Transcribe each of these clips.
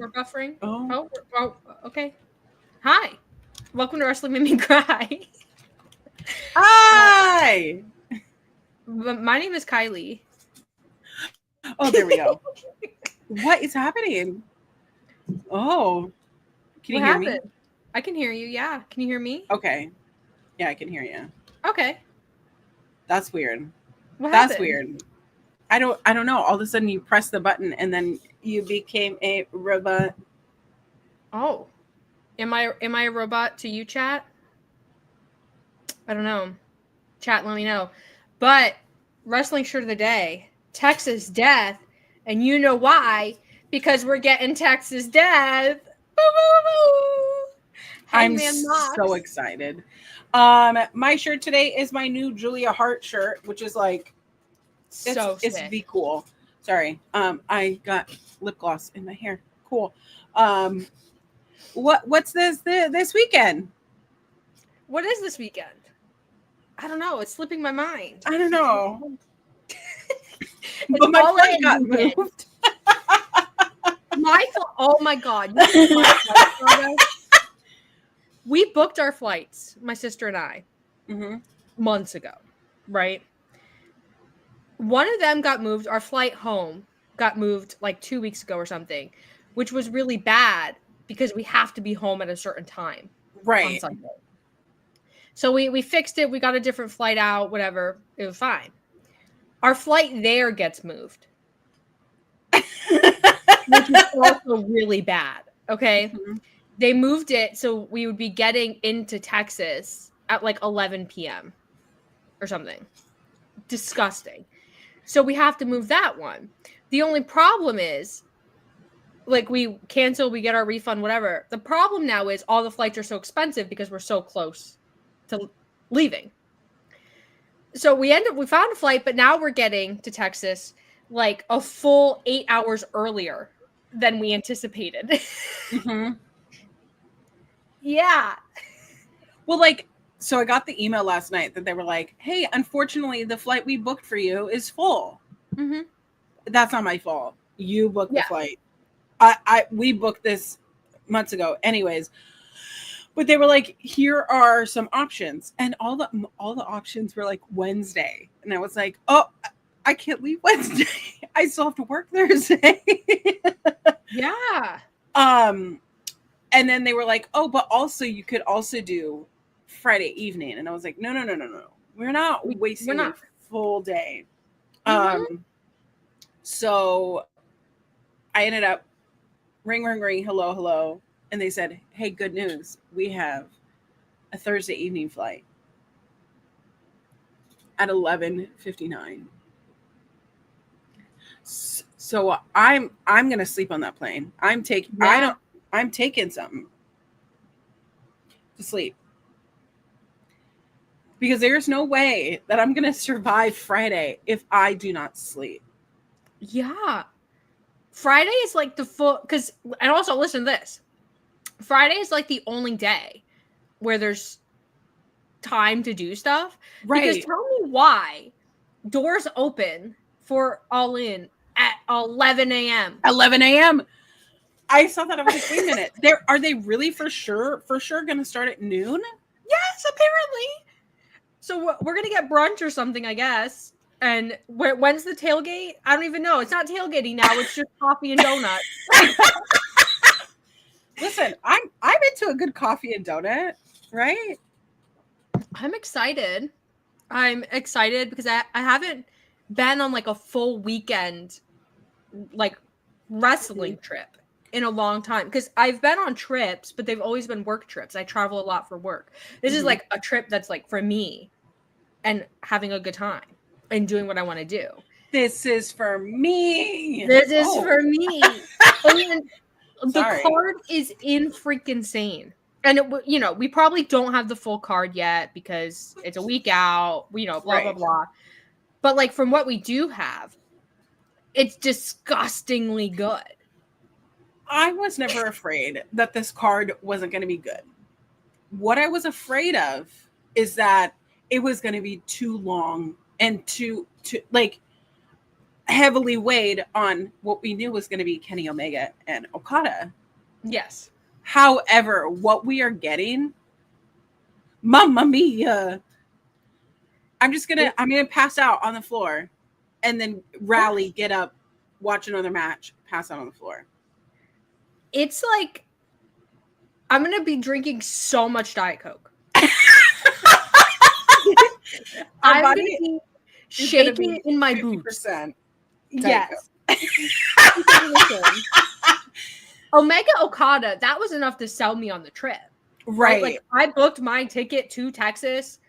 We're buffering. Oh. Okay. Hi. Welcome to Wrestling Made Me Cry. Hi. My name is Kiley. Oh, there we go. What is happening? Oh, can you hear me? I can hear you. Yeah. Can you hear me? Okay. Yeah, I can hear you. Okay. That's weird. What That's happened? weird. I don't know. All of a sudden you press the button and then you became a robot. Oh. Am I a robot to you, chat? I don't know. Chat, let me know. But wrestling shirt of the day, Texas Death, and you know why? Because we're getting Texas Death. Boo, boo, boo. Hangman Mox. So excited. My shirt today is my new Julia Hart shirt, which is like it's the cool. Sorry. I got lip gloss in my hair. Cool. What's this weekend? What is this weekend? I don't know. It's slipping my mind. I don't know. But my flight got moved. Oh my God. We booked our flights, my sister and I, months ago, right? One of them got moved. Our flight home got moved like 2 weeks ago or something, which was really bad because we have to be home at a certain time. Right. On Sunday. So we fixed it. We got a different flight out, whatever. It was fine. Our flight there gets moved. Which is also really bad. Okay. Mm-hmm. They moved it so we would be getting into Texas at like 11 p.m. or something. Disgusting. So we have to move that one. The only problem is, like, we cancel, we get our refund, whatever. The problem now is all the flights are so expensive because we're so close to leaving. So we found a flight, but now we're getting to Texas like a full 8 hours earlier than we anticipated. Mm-hmm. Yeah. Well, like, so I got the email last night that they were like, hey, unfortunately, the flight we booked for you is full. Mm-hmm. That's not my fault. You booked the flight. We booked this months ago. Anyways. But they were like, here are some options. And all the options were like Wednesday. And I was like, oh, I can't leave Wednesday. I still have to work Thursday. Yeah. And then they were like, oh, but also you could also do Friday evening. And I was like, no. We're not wasting a full day. Mm-hmm. So I ended up ring, hello. And they said, hey, good news. We have a Thursday evening flight at 11:59. So I'm going to sleep on that plane. I'm taking something to sleep. Because there's no way that I'm going to survive Friday if I do not sleep. Yeah. Friday is like the full, and also listen to this. Friday is like the only day where there's time to do stuff. Right. Because tell me why doors open for All In at 11 a.m. 11 a.m. I saw that. I was like, wait a minute. Are they really for sure going to start at noon? Yes, apparently. So we're going to get brunch or something, I guess. And when's the tailgate? I don't even know. It's not tailgating now. It's just coffee and donuts. Listen, I'm into a good coffee and donut, right? I'm excited. Because I haven't been on like a full weekend like wrestling trip in a long time. Because I've been on trips, but they've always been work trips. I travel a lot for work. This is like a trip that's like for me and having a good time and doing what I want to do. This is for me. This is for me. And the card is in freaking insane. And, we probably don't have the full card yet because it's a week out, blah, blah, blah. But, like, from what we do have, it's disgustingly good. I was never afraid that this card wasn't going to be good. What I was afraid of is that it was going to be too long and too like, heavily weighed on what we knew was going to be Kenny Omega and Okada. Yes. However, what we are getting, mamma mia. I'm gonna pass out on the floor and then rally, get up, watch another match, pass out on the floor. It's like I'm gonna be drinking so much Diet Coke. I'm gonna be shaking in my boots. Yes. Omega Okada, that was enough to sell me on the trip. Right. Like I booked my ticket to Texas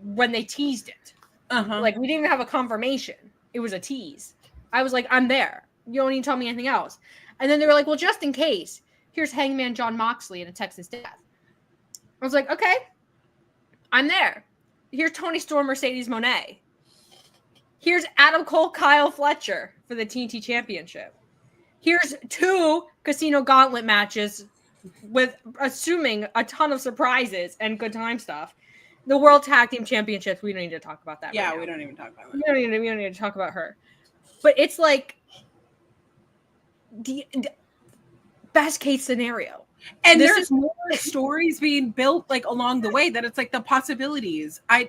when they teased it. Like we didn't even have a confirmation. It was a tease. I was like, I'm there. You don't need to tell me anything else. And then they were like, well, just in case, here's Hangman John Moxley in a Texas death. I was like, okay, I'm there. Here's Toni Storm, Mercedes Moné. Here's Adam Cole, Kyle Fletcher for the TNT Championship. Here's 2 Casino Gauntlet matches with, assuming, a ton of surprises and good time stuff. The World Tag Team Championships, we don't need to talk about that. Yeah, right now. we don't even talk about that. We don't need to talk about her. But it's like the best case scenario. And there's more stories being built like along the way that it's like the possibilities. I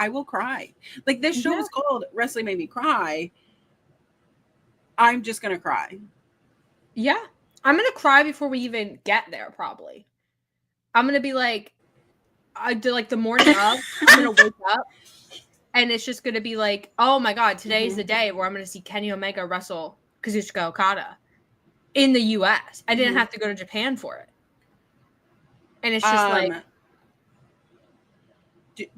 will cry. Like this show is called Wrestling Made Me Cry. I'm just gonna cry. Yeah. I'm gonna cry before we even get there, probably. I'm gonna be like, I do like the morning of, I'm gonna wake up and it's just gonna be like, oh my god, today's the day where I'm gonna see Kenny Omega wrestle Kazuchika Okada in the US. I didn't have to go to Japan for it. And it's just like,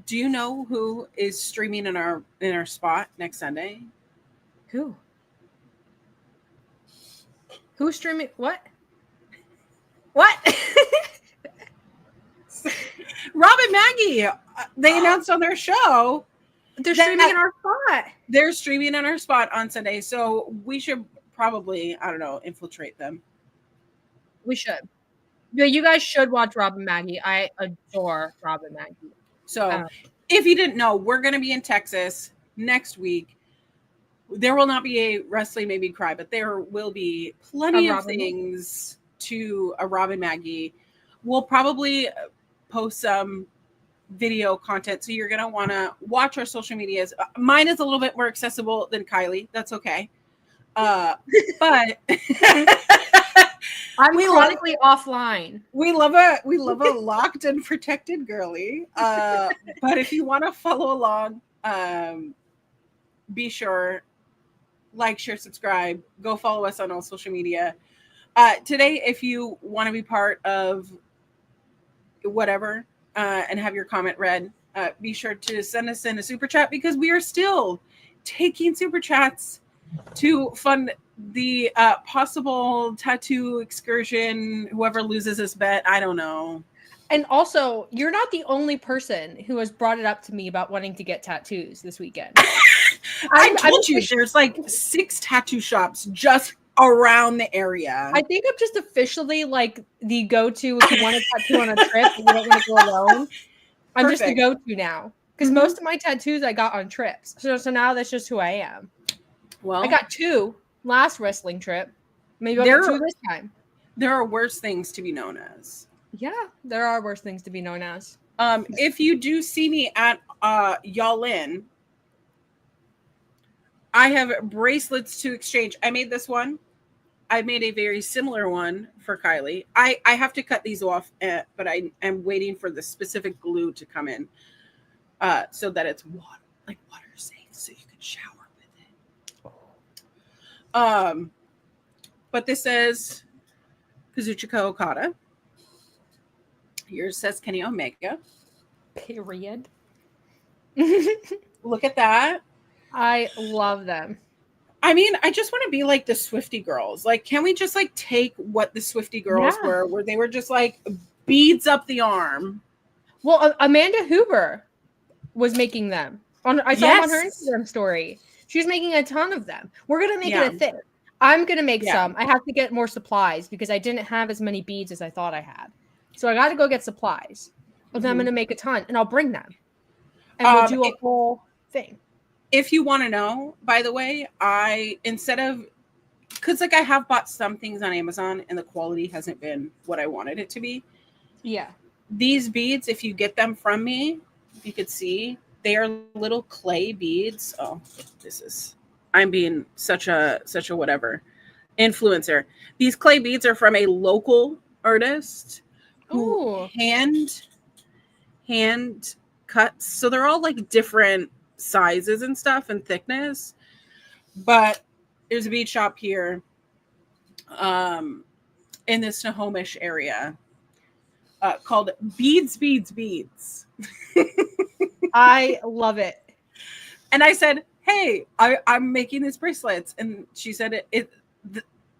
do you know who is streaming in our spot next Sunday? Who? Who's streaming? What? Rob and Maggie. They announced on their show. They're streaming in our spot. They're streaming in our spot on Sunday. So we should probably, I don't know, infiltrate them. We should. Yeah, you guys should watch Rob and Maggie. I adore Rob and Maggie. So if you didn't know, we're going to be in Texas next week. There will not be a Wrestling Made Me Cry, but there will be plenty of things to a Rob and Maggie. We'll probably post some video content, so you're going to want to watch our social medias. Mine is a little bit more accessible than Kiley. That's okay. But I'm chronically offline. We love a locked and protected girly. But if you want to follow along, be sure, like, share, subscribe, go follow us on all social media. Today, if you want to be part of whatever and have your comment read, be sure to send us in a super chat, because we are still taking super chats to fund the possible tattoo excursion. Whoever loses this bet, I don't know. And also, you're not the only person who has brought it up to me about wanting to get tattoos this weekend. I told you there's like 6 tattoo shops just around the area. I think I'm just officially like the go-to if you want a tattoo on a trip and you don't want to go alone. I'm just the go-to now, because most of my tattoos I got on trips. So now that's just who I am. Well, I got 2 last wrestling trip. Maybe I'll get 2 this time. There are worse things to be known as. Yeah, there are worse things to be known as. If you do see me at Y'all In, I have bracelets to exchange. I made this one. I made a very similar one for Kiley. I have to cut these off, but I am waiting for the specific glue to come in so that it's water safe, so you can shower with it. But this says Kazuchika Okada. Yours says Kenny Omega. Period. Look at that. I love them. I mean, I just want to be like the Swiftie girls. Like, can we just like take what the Swiftie girls were, where they were just like beads up the arm? Well, Amanda Huber was making them. I saw them on her Instagram story. She was making a ton of them. We're gonna make it a thing. I'm gonna make some. I have to get more supplies because I didn't have as many beads as I thought I had. So I got to go get supplies. But then I'm gonna make a ton, and I'll bring them, and we'll do a whole thing. if you want to know, by the way, because like I have bought some things on Amazon and the quality hasn't been what I wanted it to be. Yeah. These beads, if you get them from me, if you could see, they are little clay beads. Oh, I'm being such a whatever influencer. These clay beads are from a local artist who hand cuts. So they're all like different sizes and stuff and thickness. But there's a bead shop here in the Snohomish area called Beads. I love it. And I said, hey, I'm making these bracelets. And she said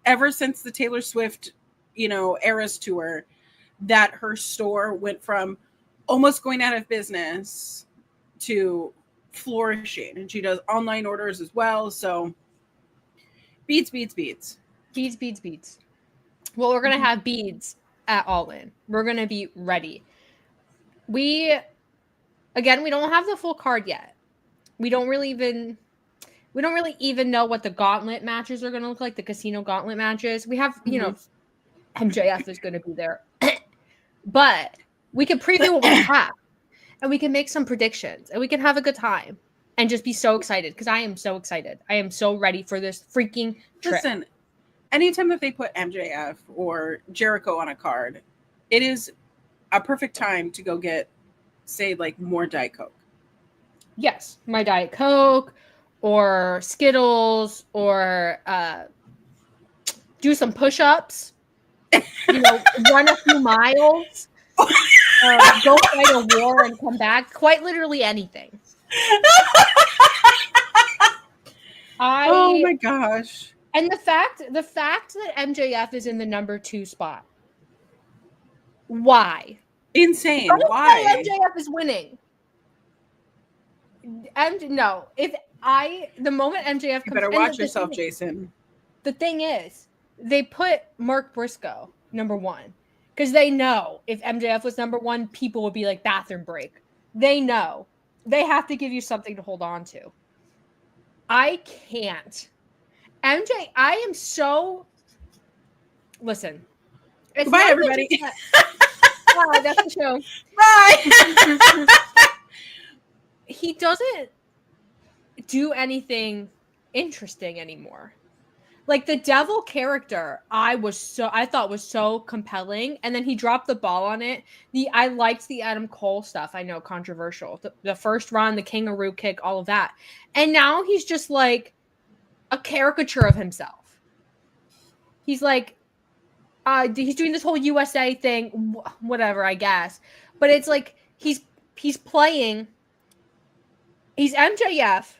ever since the Taylor Swift, Eras tour, that her store went from almost going out of business to flourishing. And she does online orders as well. So beads. Well, we're going to have beads at All In. We're going to be ready. We don't have the full card yet. We don't really even know what the gauntlet matches are going to look like, the casino gauntlet matches. We have, MJF is going to be there. But we can preview what we have. And we can make some predictions. And we can have a good time. And just be so excited. Because I am so excited. I am so ready for this freaking trip. Listen, anytime that they put MJF or Jericho on a card, it is a perfect time to go get, say, like more Diet Coke. Yes, my Diet Coke or Skittles or do some push-ups, run a few miles, go fight a war and come back. Quite literally anything. Oh my gosh. And the fact that MJF is in the number 2 spot. Why? Insane. Why? MJF is winning. No, the moment MJF comes, you better watch yourself, Jason. The thing is, they put Mark Briscoe number 1 because they know if MJF was number 1, people would be like bathroom break. They know they have to give you something to hold on to. I can't. I am so. Listen. Goodbye, everybody. Bye. That's the show. Bye. He doesn't do anything interesting anymore. Like the devil character, I thought was so compelling, and then he dropped the ball on it. I liked the Adam Cole stuff. I know, controversial. The first run, the kangaroo kick, all of that, and now he's just like a caricature of himself. He's like, he's doing this whole USA thing, whatever, I guess. But it's like he's playing. He's MJF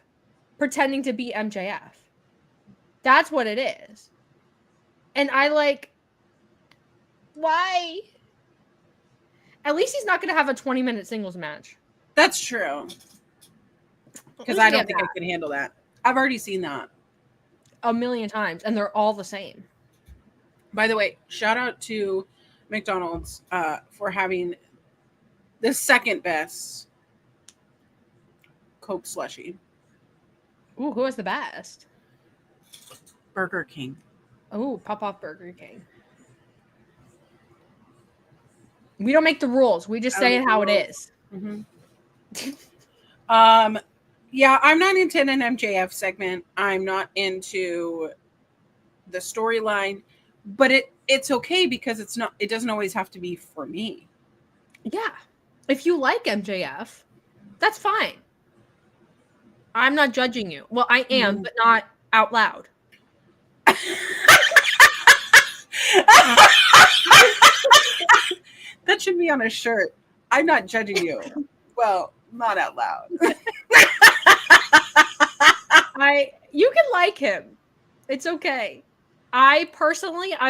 pretending to be MJF. That's what it is. And I like, why? At least he's not going to have a 20-minute singles match. That's true. Because I don't think I can handle that. I've already seen that a million times, and they're all the same. By the way, shout out to McDonald's for having the second best Coke slushie. Ooh, who was the best? Burger King. Oh, pop off Burger King. We don't make the rules. We just say it how it is. Mm-hmm. Yeah, I'm not into an MJF segment. I'm not into the storyline, but it's okay because it doesn't always have to be for me. Yeah. If you like MJF, that's fine. I'm not judging you. Well, I am, but not out loud. That should be on a shirt. I'm not judging you. Well, not out loud. You can like him. It's okay. I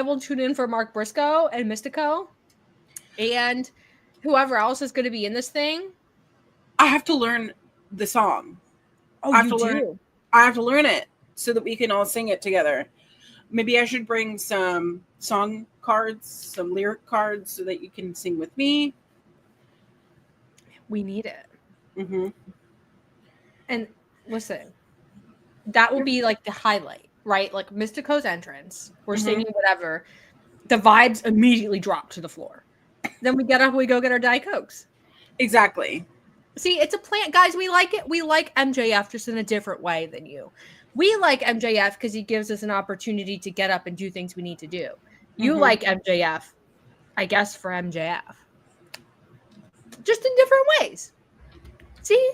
will tune in for Mark Briscoe and Mystico and whoever else is going to be in this thing. I have to learn the song. Oh, I have to learn it so that we can all sing it together. Maybe I should bring some song cards, some lyric cards so that you can sing with me. We need it. Mm-hmm. And listen, that will be like the highlight, right? Like Mystico's entrance, we're singing whatever, the vibes immediately drop to the floor. Then we get up, we go get our Diet Cokes. Exactly. See, it's a plan, guys. We like it. We like MJF just in a different way than you. We like MJF because he gives us an opportunity to get up and do things we need to do. You like MJF, I guess, for MJF. Just in different ways. See?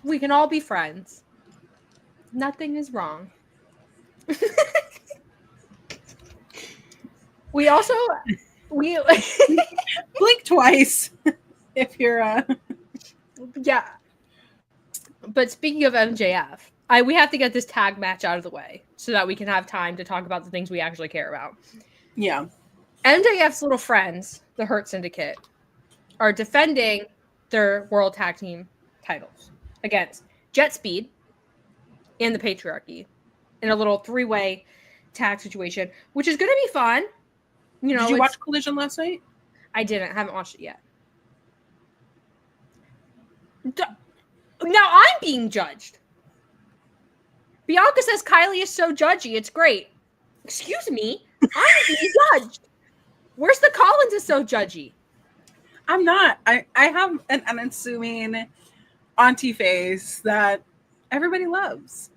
We can all be friends. Nothing is wrong. We also... Blink twice if you're... Yeah. But speaking of MJF, we have to get this tag match out of the way so that we can have time to talk about the things we actually care about. Yeah. MJF's little friends, the Hurt Syndicate, are defending their World Tag Team titles against Jet Speed and the Patriarchy in a little 3-way tag situation, which is going to be fun. You know, did you watch Collision last night? I didn't. I haven't watched it yet. Now I'm being judged. Bianca says Kiley is so judgy. It's great. Excuse me. I'm being judged. Where's the Collins is so judgy? I'm not. I have an unassuming auntie face that everybody loves.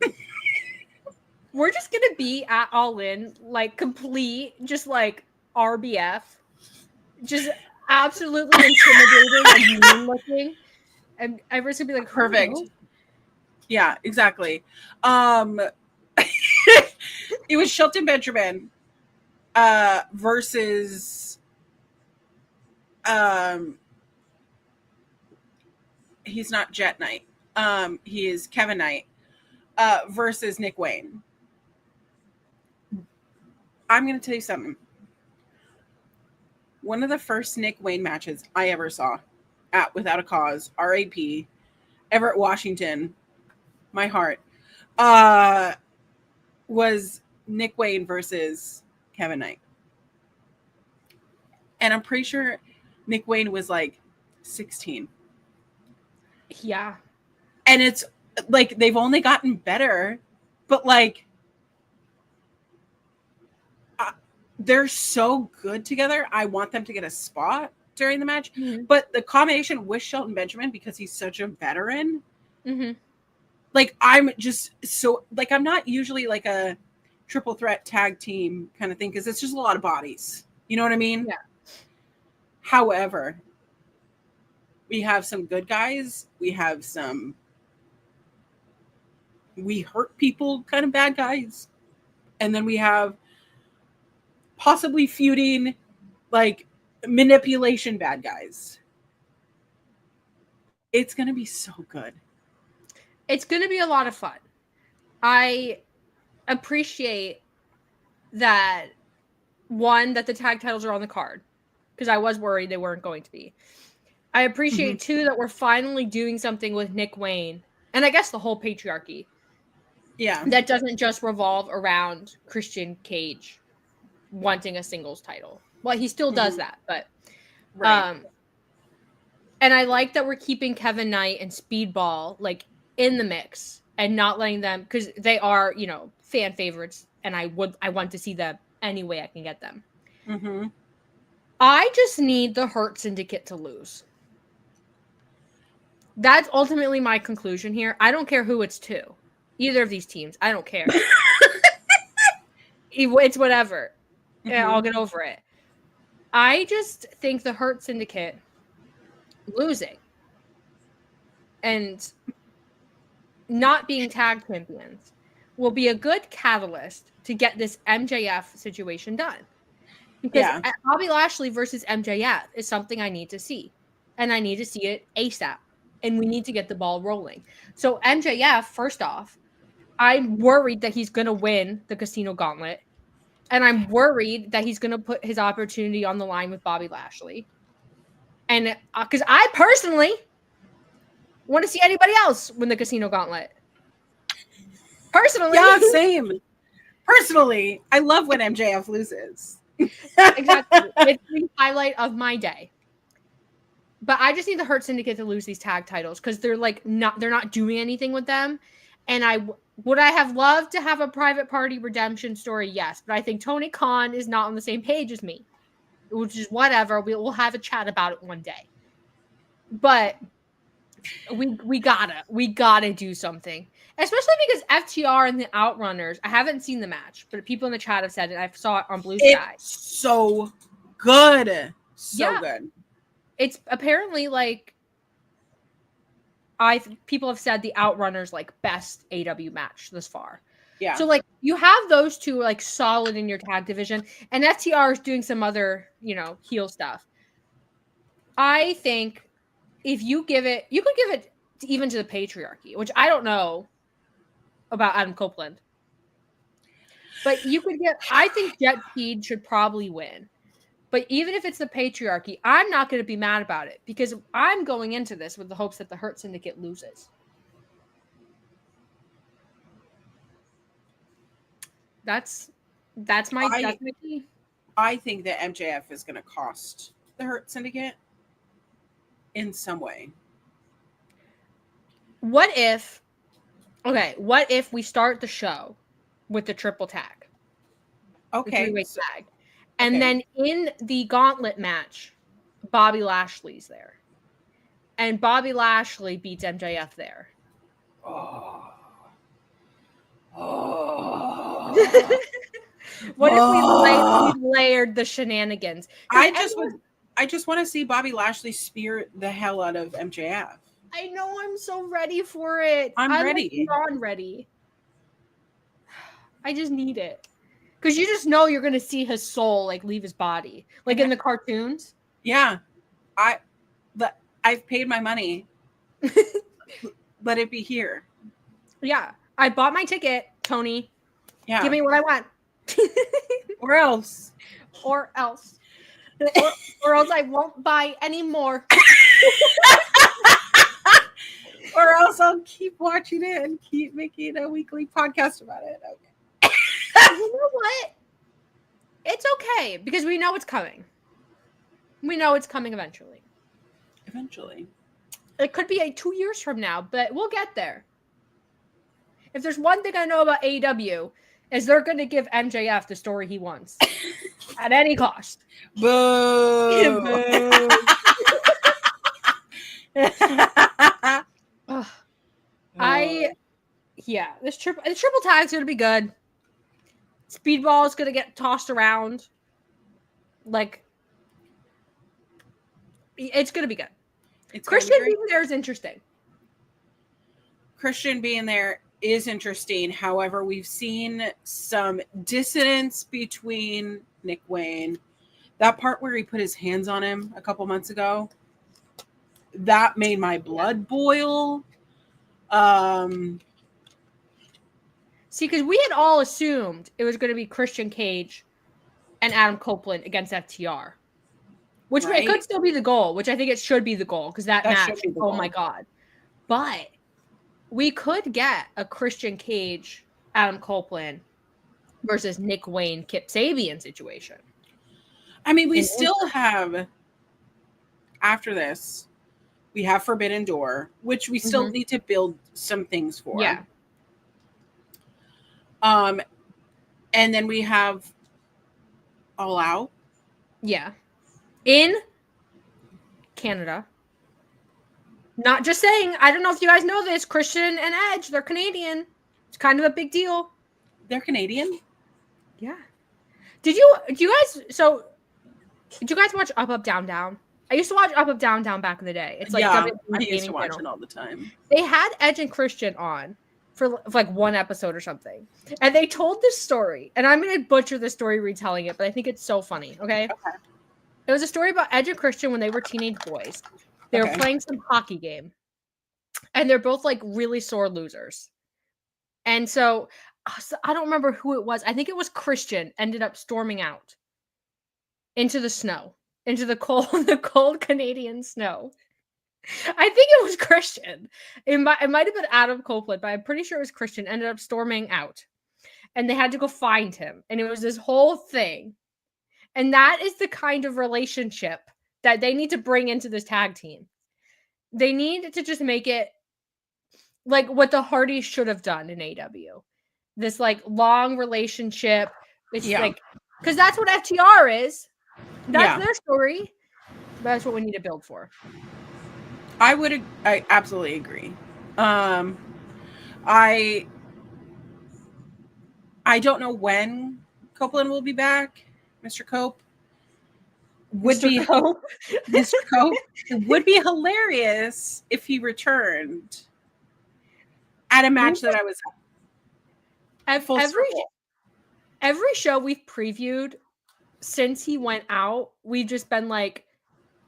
We're just going to be at All In, like complete, just like RBF. Just absolutely intimidating and mean looking. And everyone's gonna be like, perfect. Oh. Yeah, exactly. It was Shelton Benjamin versus he's not Jet Knight. He is Kevin Knight versus Nick Wayne. I'm gonna tell you something. One of the first Nick Wayne matches I ever saw at Without a Cause, RAP, Everett, Washington, my heart, was Nick Wayne versus Kevin Knight. And I'm pretty sure Nick Wayne was like 16. Yeah. And it's like they've only gotten better, but like they're so good together. I want them to get a spot during the match, but the combination with Shelton Benjamin, because he's such a veteran, like I'm just so like I'm not usually like a triple threat tag team kind of thing because it's just a lot of bodies. You know what I mean? Yeah. However, we have some good guys. We have some we hurt people kind of bad guys, and then we have possibly feuding like manipulation bad guys. It's going to be so good. It's going to be a lot of fun. I appreciate that, one, that the tag titles are on the card, because I was worried they weren't going to be. I appreciate, two, that we're finally doing something with Nick Wayne, and I guess the whole Patriarchy. Yeah. That doesn't just revolve around Christian Cage wanting a singles title. Well, he still does that, but right. And I like that we're keeping Kevin Knight and Speedball like in the mix and not letting them, because they are, you know, fan favorites, and I want to see them any way I can get them. I just need the Hurt Syndicate to lose. That's ultimately my conclusion here. I don't care who it's to. Either of these teams. I don't care. It's whatever. Yeah, I'll get over it. I just think the Hurt Syndicate losing and not being tag champions will be a good catalyst to get this MJF situation done. Because Bobby Lashley versus MJF is something I need to see. And I need to see it ASAP. And we need to get the ball rolling. So MJF, first off, I'm worried that he's going to win the Casino Gauntlet. And I'm worried that he's going to put his opportunity on the line with Bobby Lashley. And because I personally want to see anybody else win the Casino Gauntlet. Personally. Yeah, same. Personally, I love when MJF loses. Exactly. It's the highlight of my day. But I just need the Hurt Syndicate to lose these tag titles because they're like they're not doing anything with them. And would I have loved to have a private party redemption story? Yes. But I think Tony Khan is not on the same page as me, which is whatever. We'll have a chat about it one day. But we gotta do something. Especially because FTR and the Outrunners, I haven't seen the match, but people in the chat have said it. I saw it on Blue Sky. It's so good. So good. It's apparently like people have said the Outrunners like best AEW match this far. Yeah. So like you have those two like solid in your tag division, and FTR is doing some other, heel stuff. I think if you could give it even to the patriarchy, which I don't know about Adam Copeland. But I think Jet Feed should probably win. But even if it's the patriarchy, I'm not going to be mad about it because I'm going into this with the hopes that the Hurt Syndicate loses. That's my key. I think that MJF is going to cost the Hurt Syndicate in some way. What if we start the show with the triple tag? Okay. The 3-way tag. And then in the gauntlet match, Bobby Lashley's there. And Bobby Lashley beats MJF there. What if we layered the shenanigans? I just want to see Bobby Lashley spear the hell out of MJF. I know, I'm so ready for it. I'm ready. I'm ready. I just need it. Because you just know you're going to see his soul like leave his body. Like in the cartoons. Yeah. I've paid my money. Let it be here. Yeah. I bought my ticket, Tony. Yeah. Give me what I want. Or else. Or else I won't buy any more. Or else I'll keep watching it and keep making a weekly podcast about it. Okay. You know what? It's okay because we know it's coming. We know it's coming eventually. Eventually. It could be 2 years from now, but we'll get there. If there's one thing I know about AEW, is they're going to give MJF the story he wants at any cost. Boo! Boo. This triple tag's going to be good. Speedball is going to get tossed around. Like, it's going to be good. Christian being there is interesting. Christian being there is interesting. However, we've seen some dissonance between Nick Wayne. That part where he put his hands on him a couple months ago, that made my blood boil. See, because we had all assumed it was going to be Christian Cage and Adam Copeland against FTR, which it could still be the goal, which I think it should be the goal because that match, oh my God. But we could get a Christian Cage, Adam Copeland versus Nick Wayne, Kip Sabian situation. I mean, we still have, after this, we have Forbidden Door, which we still need to build some things for. Yeah. And then we have All Out. Yeah. In Canada. Not just saying, I don't know if you guys know this, Christian and Edge, they're Canadian. It's kind of a big deal. They're Canadian? Yeah. Did you guys watch Up, Up, Down, Down? I used to watch Up, Up, Down, Down back in the day. It's like I used to watch it all the time. They had Edge and Christian on for like one episode or something. And they told this story. And I'm going to butcher the story retelling it, but I think it's so funny. Okay. It was a story about Edge and Christian when they were teenage boys. They were playing some hockey game. And they're both like really sore losers. And so I don't remember who it was. I think it was Christian ended up storming out into the snow, into the cold Canadian snow. I think it was Christian. It might have been Adam Copeland, but I'm pretty sure it was Christian. Ended up storming out. And they had to go find him. And it was this whole thing. And that is the kind of relationship that they need to bring into this tag team. They need to just make it like what the Hardys should have done in AEW. This like long relationship. It's like, because that's what FTR is. That's their story. That's what we need to build for. I absolutely agree. I don't know when Copeland will be back. Mr. Cope Mr. Cope. Mr. Cope. It would be hilarious if he returned at a match that I was at. Every show we've previewed since he went out, we've just been like,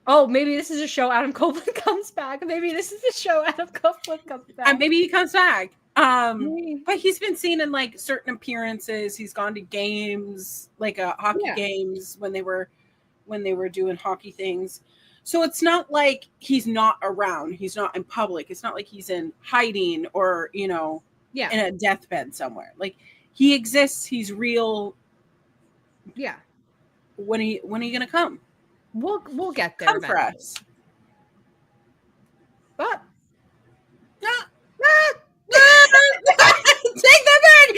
oh, maybe this is a show Adam Copeland comes back. Maybe this is a show Adam Copeland comes back. Maybe he comes back. But he's been seen in like certain appearances. He's gone to games, like hockey games when they were doing hockey things. So it's not like he's not around. He's not in public. It's not like he's in hiding or, in a deathbed somewhere. Like he exists. He's real. Yeah. When are you gonna come? We'll get there. Come for us. But take that back.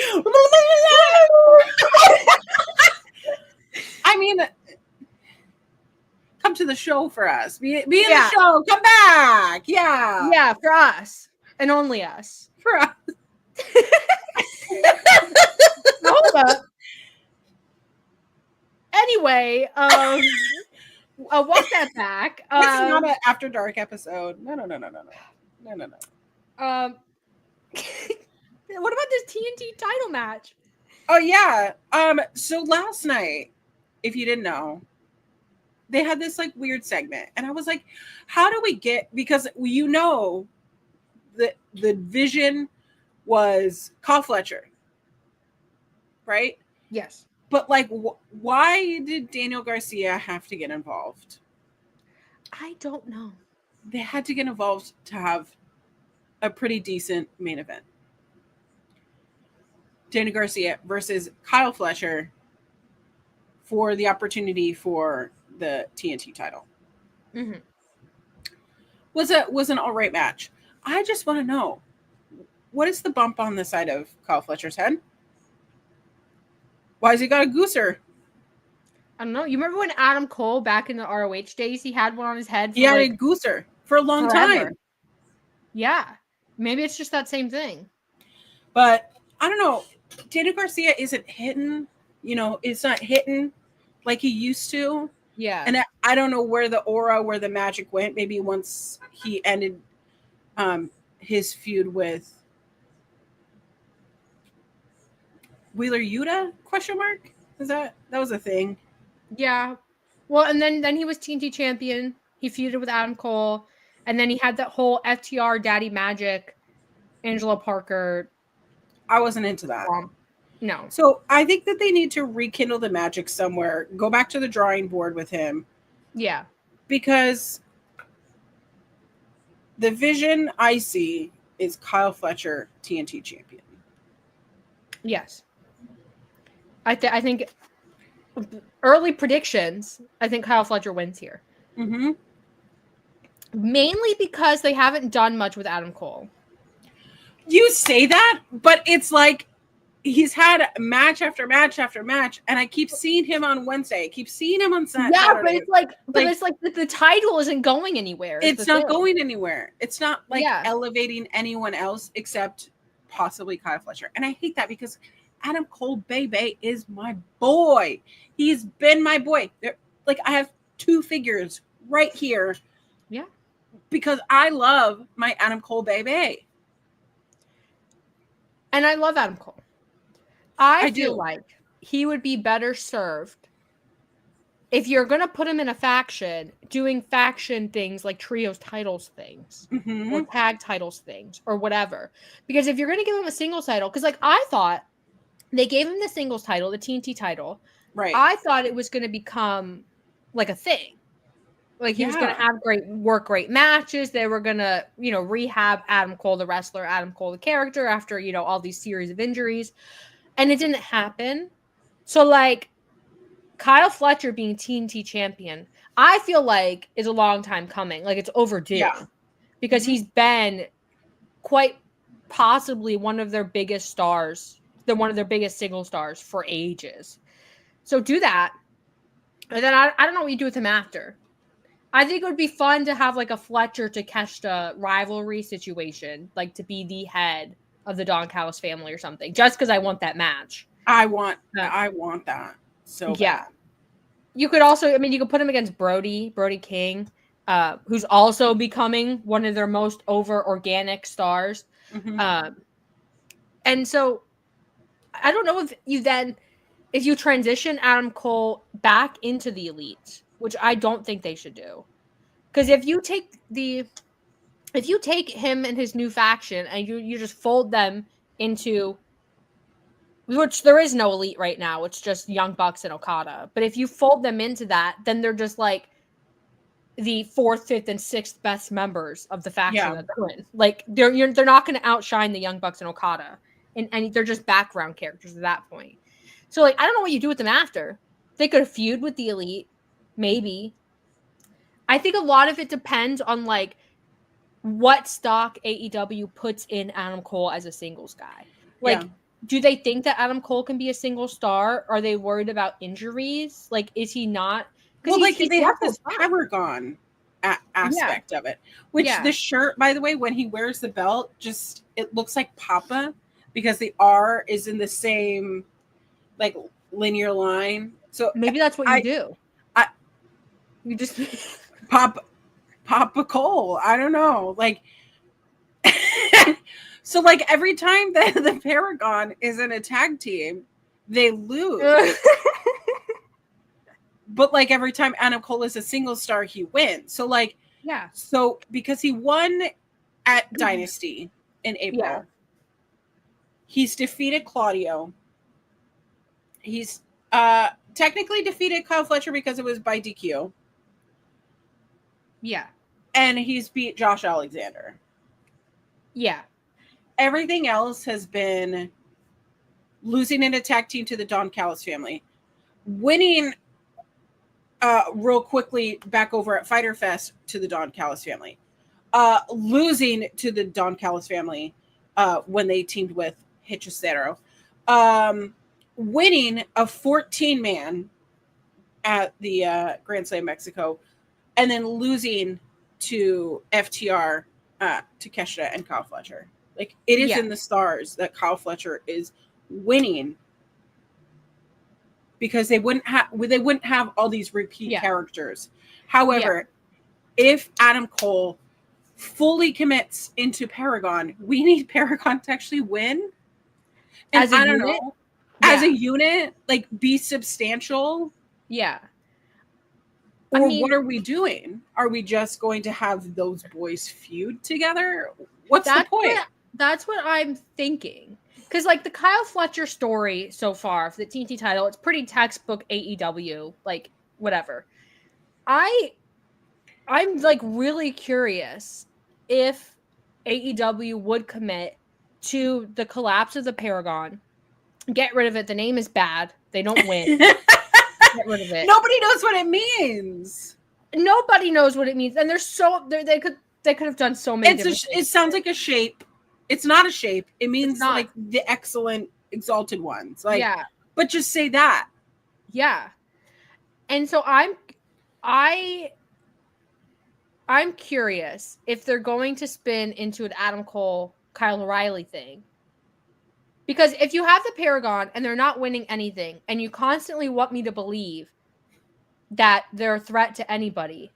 I mean, come to the show for us. Be in the show. Come back. Yeah. Yeah, for us. And only us. For us. Hold up. Anyway, walk that back. This is not an After Dark episode. No. What about this TNT title match? Oh yeah. So last night, if you didn't know, they had this like weird segment, and I was like, how do we get, because the vision was Kyle Fletcher, right? Yes. But like, why did Daniel Garcia have to get involved? I don't know. They had to get involved to have a pretty decent main event. Daniel Garcia versus Kyle Fletcher for the opportunity for the TNT title. Mm-hmm. Was an all right match. I just want to know, what is the bump on the side of Kyle Fletcher's head? Why has he got a gooser? I don't know. You remember when Adam Cole back in the ROH days, he had one on his head? He had a gooser for a long time. Yeah. Maybe it's just that same thing. But I don't know. Daniel Garcia isn't hitting, it's not hitting like he used to. Yeah. And I don't know where the magic went. Maybe once he ended his feud with Wheeler Yuta? ? That was a thing. Yeah. Well, and then he was TNT champion. He feuded with Adam Cole, and then he had that whole FTR Daddy Magic, Angela Parker. I wasn't into that. No. So I think that they need to rekindle the magic somewhere. Go back to the drawing board with him. Yeah. Because the vision I see is Kyle Fletcher, TNT champion. Yes. I think early predictions, I think Kyle Fletcher wins here. Mm-hmm. Mainly because they haven't done much with Adam Cole. You say that, but it's like he's had match after match after match, and I keep seeing him on Wednesday. I keep seeing him on Saturday. Yeah, but it's like the title isn't going anywhere. It's not going anywhere. It's not like elevating anyone else except possibly Kyle Fletcher. And I hate that because Adam Cole Baby is my boy. He's been my boy. Like I have two figures right here. Yeah. Because I love my Adam Cole Baby. And I love Adam Cole. I feel like he would be better served if you're going to put him in a faction, doing faction things like trios titles things, or tag titles things, or whatever. Because if you're going to give him a singles title, because like I thought they gave him the singles title, the TNT title. Right. I thought it was going to become like a thing. Like he was going to have great matches. They were going to, rehab Adam Cole, the wrestler, Adam Cole, the character after, all these series of injuries. And it didn't happen. So like Kyle Fletcher being TNT champion, I feel like is a long time coming. Like it's overdue because he's been quite possibly one of their biggest stars, one of their biggest single stars for ages. So do that. And then I don't know what you do with him after. I think it would be fun to have like a Fletcher to Takeshita rivalry situation, like to be the head of the Don Callis family or something, just because I want that match. I want that. So yeah. bad. You could also, I mean, you could put him against Brody King, who's also becoming one of their most over organic stars. Mm-hmm. And so I don't know if you transition Adam Cole back into the Elite, which I don't think they should do. Because if you take him and his new faction and you just fold them into, which there is no Elite right now, it's just Young Bucks and Okada. But if you fold them into that, then they're just like the 4th, 5th, and 6th best members of the faction that they're in. Like they're not going to outshine the Young Bucks and Okada, and they're just background characters at that point. So like I don't know what you do with them after. They could feud with the Elite, maybe. I think a lot of it depends on like what stock AEW puts in Adam Cole as a singles guy. Like, do they think that Adam Cole can be a single star? Are they worried about injuries? Like, is he not? Well, like they have this Paragon aspect of it, which the shirt, by the way, when he wears the belt, just it looks like Papa because the R is in the same like linear line. So maybe that's what you do. You just Papa Cole. I don't know. Like, so like every time that the Paragon is in a tag team, they lose. But like every time Adam Cole is a single star, he wins. So like, so because he won at Dynasty in April, he's defeated Claudio. He's technically defeated Kyle Fletcher because it was by DQ. Yeah. And he's beat Josh Alexander. Yeah. Everything else has been losing in a tag team to the Don Callis family, winning real quickly back over at Fyter Fest to the Don Callis family, losing to the Don Callis family when they teamed with Hechicero, winning a 14-man at the Grand Slam Mexico, and then losing to FTR, Takeshita and Kyle Fletcher. Like it is in the stars that Kyle Fletcher is winning because they wouldn't have all these repeat characters. However, if Adam Cole fully commits into Paragon, we need Paragon to actually win. And as a unit? As a unit, like be substantial. Yeah. Or what are we doing? Are we just going to have those boys feud together? What's the point? That's what I'm thinking. Because, like, the Kyle Fletcher story so far for the TNT title, it's pretty textbook AEW, like, whatever. I'm, like, really curious if AEW would commit to the collapse of the Paragon. Get rid of it. The name is bad. They don't win. Get rid of it. Nobody knows what it means. Nobody knows what it means. And they could have done so many different things. It sounds like a shape. It's not a shape. It means like the excellent exalted ones. Like, but just say that. Yeah. And so I'm curious if they're going to spin into an Adam Cole, Kyle O'Reilly thing. Because if you have the Paragon and they're not winning anything, and you constantly want me to believe that they're a threat to anybody,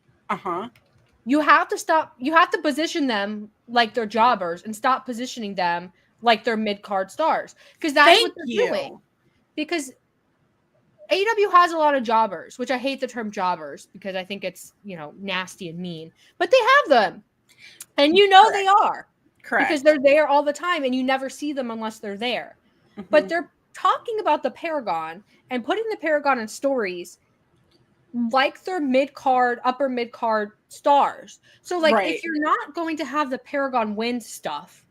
you have to stop. You have to position them like they're jobbers and stop positioning them like they're mid-card stars. Because that's what they're doing. Because AEW has a lot of jobbers, which I hate the term jobbers because I think it's, nasty and mean. But they have them. And they are. Correct. Because they're there all the time and you never see them unless they're there. Mm-hmm. But they're talking about the Paragon and putting the Paragon in stories like they're mid-card, upper mid-card stars. So, if you're not going to have the Paragon win stuff,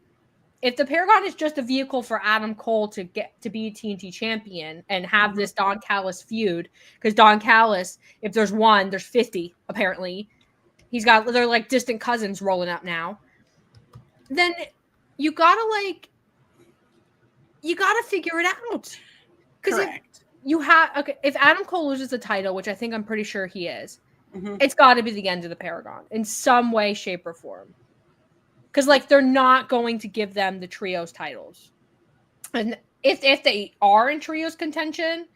if the Paragon is just a vehicle for Adam Cole to get to be TNT champion and have this Don Callis feud, because Don Callis, if there's one, there's 50, apparently. They're like distant cousins rolling up now. Then you gotta figure it out. Correct. If Adam Cole loses the title, which I think I'm pretty sure he is, it's got to be the end of the Paragon in some way, shape, or form. Because they're not going to give them the trios titles, and if they are in trios contention,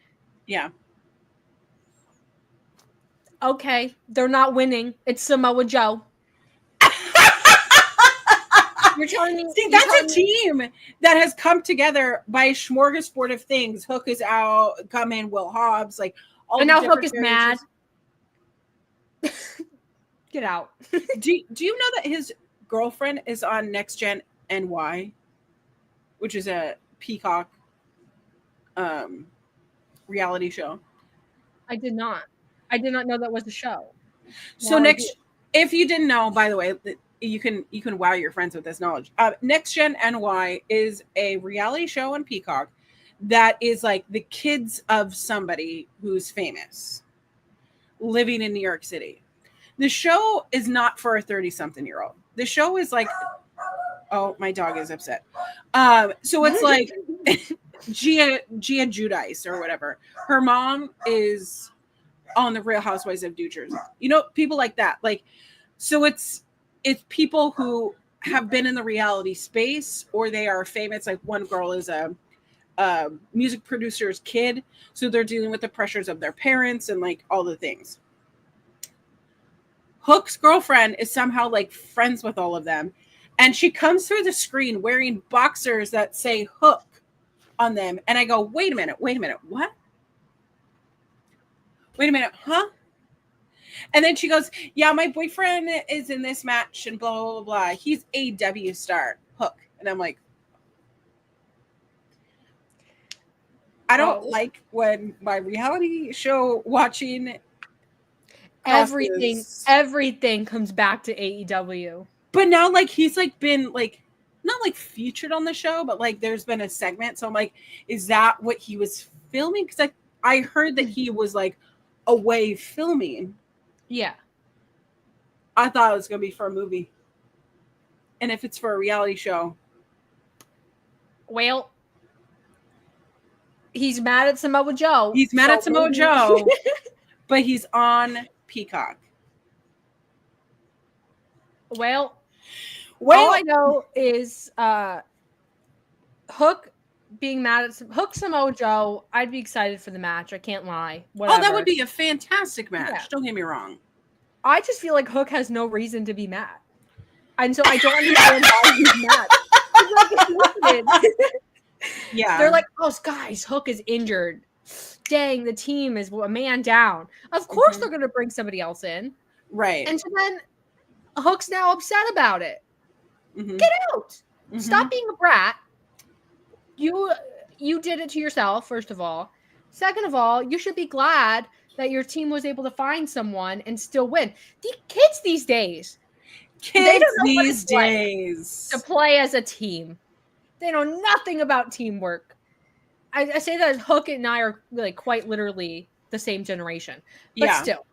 yeah, okay, they're not winning. It's Samoa Joe. You're telling me? See, that's a team that has come together by a smorgasbord of things. Hook is out, come in Will Hobbs, all. And now Hook is mad. Get out. Do you know that his girlfriend is on Next Gen NY, which is a Peacock reality show? I did not know that was a show. So if you didn't know, by the way, you can wow your friends with this knowledge. Next Gen NY is a reality show on Peacock that is the kids of somebody who's famous living in New York City. The show is not for a 30-something-year-old. The show is oh, my dog is upset. So it's Gia Judice or whatever. Her mom is on the Real Housewives of New Jersey. People like that. So it's people who have been in the reality space or they are famous. One girl is a music producer's kid. So they're dealing with the pressures of their parents and all the things. Hook's girlfriend is somehow friends with all of them. And she comes through the screen wearing boxers that say Hook on them. And I go, wait a minute. What? Wait a minute. Huh? And then she goes, yeah, my boyfriend is in this match and blah, blah, blah, blah. He's AEW star, Hook. And I'm like, I don't like when my reality show watching everything comes back to AEW. But now he's been not featured on the show, but there's been a segment. So I'm like, is that what he was filming? Because I heard that he was away filming. Yeah. I thought it was going to be for a movie. And if it's for a reality show. Well, he's mad at Samoa Joe. He's mad at Samoa Joe, but he's on Peacock. Well, all I know is Hook being mad at Hook Samoa Joe. I'd be excited for the match. I can't lie. Whatever. Oh, that would be a fantastic match. Yeah. Don't get me wrong. I just feel like Hook has no reason to be mad. And so I don't understand why he's mad. Yeah. They're like, oh, guys, Hook is injured. Dang, the team is a man down. Of course they're going to bring somebody else in. Right. And so then Hook's now upset about it. Get out. Stop being a brat. You did it to yourself, first of all. Second of all, you should be glad that your team was able to find someone and still win. The kids these days. They don't know these days to play as a team. They know nothing about teamwork. I say that Hook and I are quite literally the same generation. But still.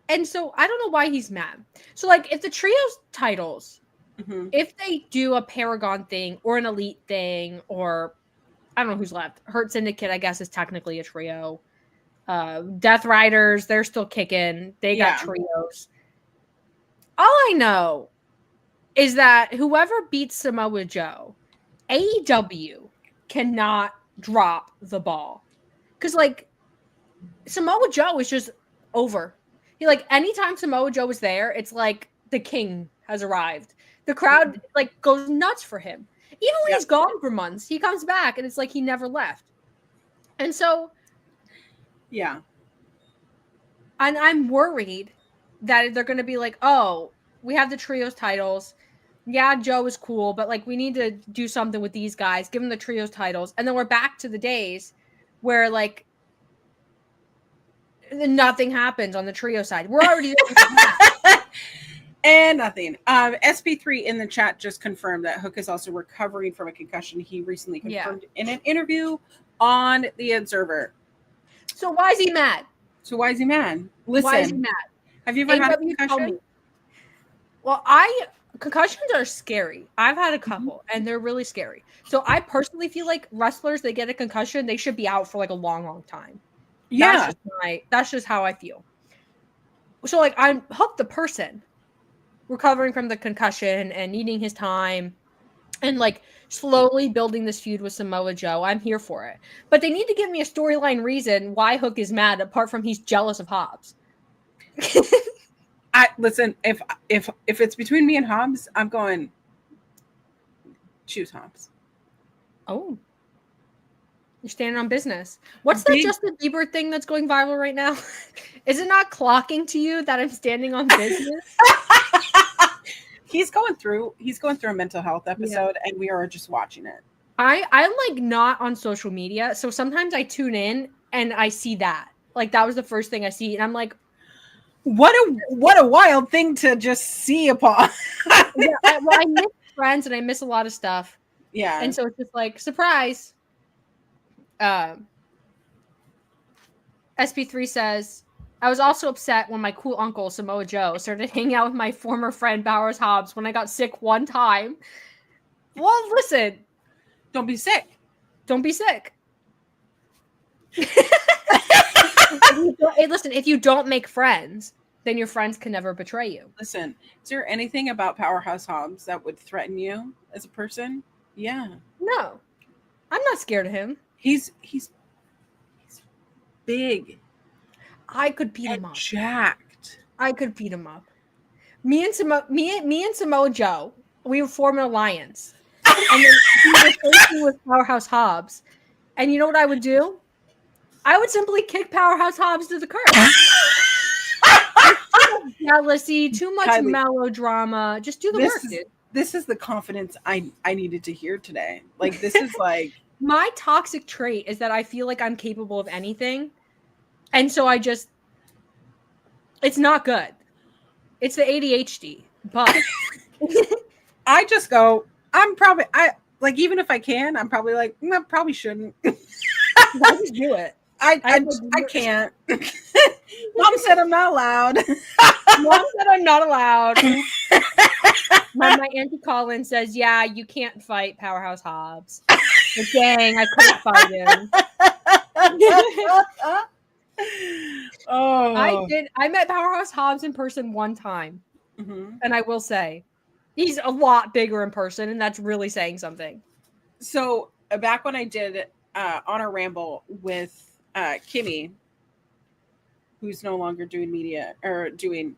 And so I don't know why he's mad. So if the trios titles, if they do a Paragon thing or an Elite thing, or I don't know who's left. Hurt Syndicate, I guess, is technically a trio. Death Riders, they're still kicking. They got trios. All I know is that whoever beats Samoa Joe, AEW cannot drop the ball. Because, Samoa Joe is just over. He, anytime Samoa Joe is there, it's the king has arrived. The crowd, goes nuts for him. Even when he's gone for months, he comes back, and it's he never left. And so... Yeah. And I'm worried that they're going to be oh, we have the trios titles. Yeah, Joe is cool, but we need to do something with these guys, give them the trios titles. And then we're back to the days where nothing happens on the trio side. We're already and nothing. SP3 in the chat just confirmed that Hook is also recovering from a concussion. He recently confirmed in an interview on The Observer. So why is he mad? Listen. Why is he mad? Have you ever had a concussion? Well, I concussions are scary. I've had a couple, and they're really scary. So I personally feel like wrestlers, they get a concussion, they should be out for like a long, long time. Yeah. That's just how I feel. So like I'm Hook the person recovering from the concussion and needing his time and like slowly building this feud with Samoa Joe. I'm here for it. But they need to give me a storyline reason why Hook is mad apart from he's jealous of Hobbs. Listen, if it's between me and Hobbs, I'm going choose Hobbs. Oh. You're standing on business. What's that Justin Bieber thing that's going viral right now? Is it not clocking to you that I'm standing on business? He's going through a mental health episode, and we are just watching it. I'm like not on social media, so sometimes I tune in and I see that. Like that was the first thing I see, and I'm like, what a wild thing to just see upon. I miss friends and I miss a lot of stuff. Yeah, and so it's just like surprise. SP3 says, I was also upset when my cool uncle, Samoa Joe, started hanging out with my former friend, Powerhouse Hobbs, when I got sick one time. Well, listen. Don't be sick. Don't be sick. Hey, listen, if you don't make friends, then your friends can never betray you. Listen, is there anything about Powerhouse Hobbs that would threaten you as a person? Yeah. No. I'm not scared of him. He's big. I could beat him up. Jacked. I could beat him up. Me and Samoa Joe, we would form an alliance. And then we were facing with Powerhouse Hobbs. And you know what I would do? I would simply kick Powerhouse Hobbs to the curb. Too much jealousy, too much Kiley, melodrama. Just do the work, dude. This is the confidence I needed to hear today. Like, this is like... My toxic trait is that I feel like I'm capable of anything. And so it's not good. It's the ADHD. But I just go, even if I can, I'm probably like, I probably shouldn't. I just do it. I can't. Mom said I'm not allowed. Mom said I'm not allowed. My Auntie Colin says, yeah, you can't fight Powerhouse Hobbs. But dang, I couldn't fight him. I met Powerhouse Hobbs in person one time. Mm-hmm. And I will say, he's a lot bigger in person, and that's really saying something. So back when I did Honor Ramble with Kimmy, who's no longer doing media or doing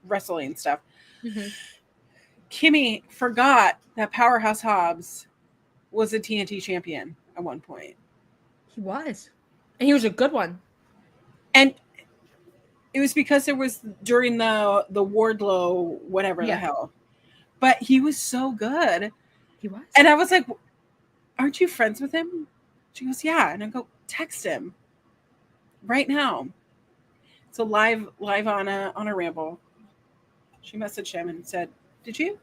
wrestling stuff, mm-hmm. Kimmy forgot that Powerhouse Hobbs was a TNT champion at one point. He was. And he was a good one. And it was because it was during the Wardlow, whatever the hell. But he was so good. He was. And I was like, aren't you friends with him? She goes, yeah. And I go, text him right now. So live on a ramble. She messaged him and said, did you?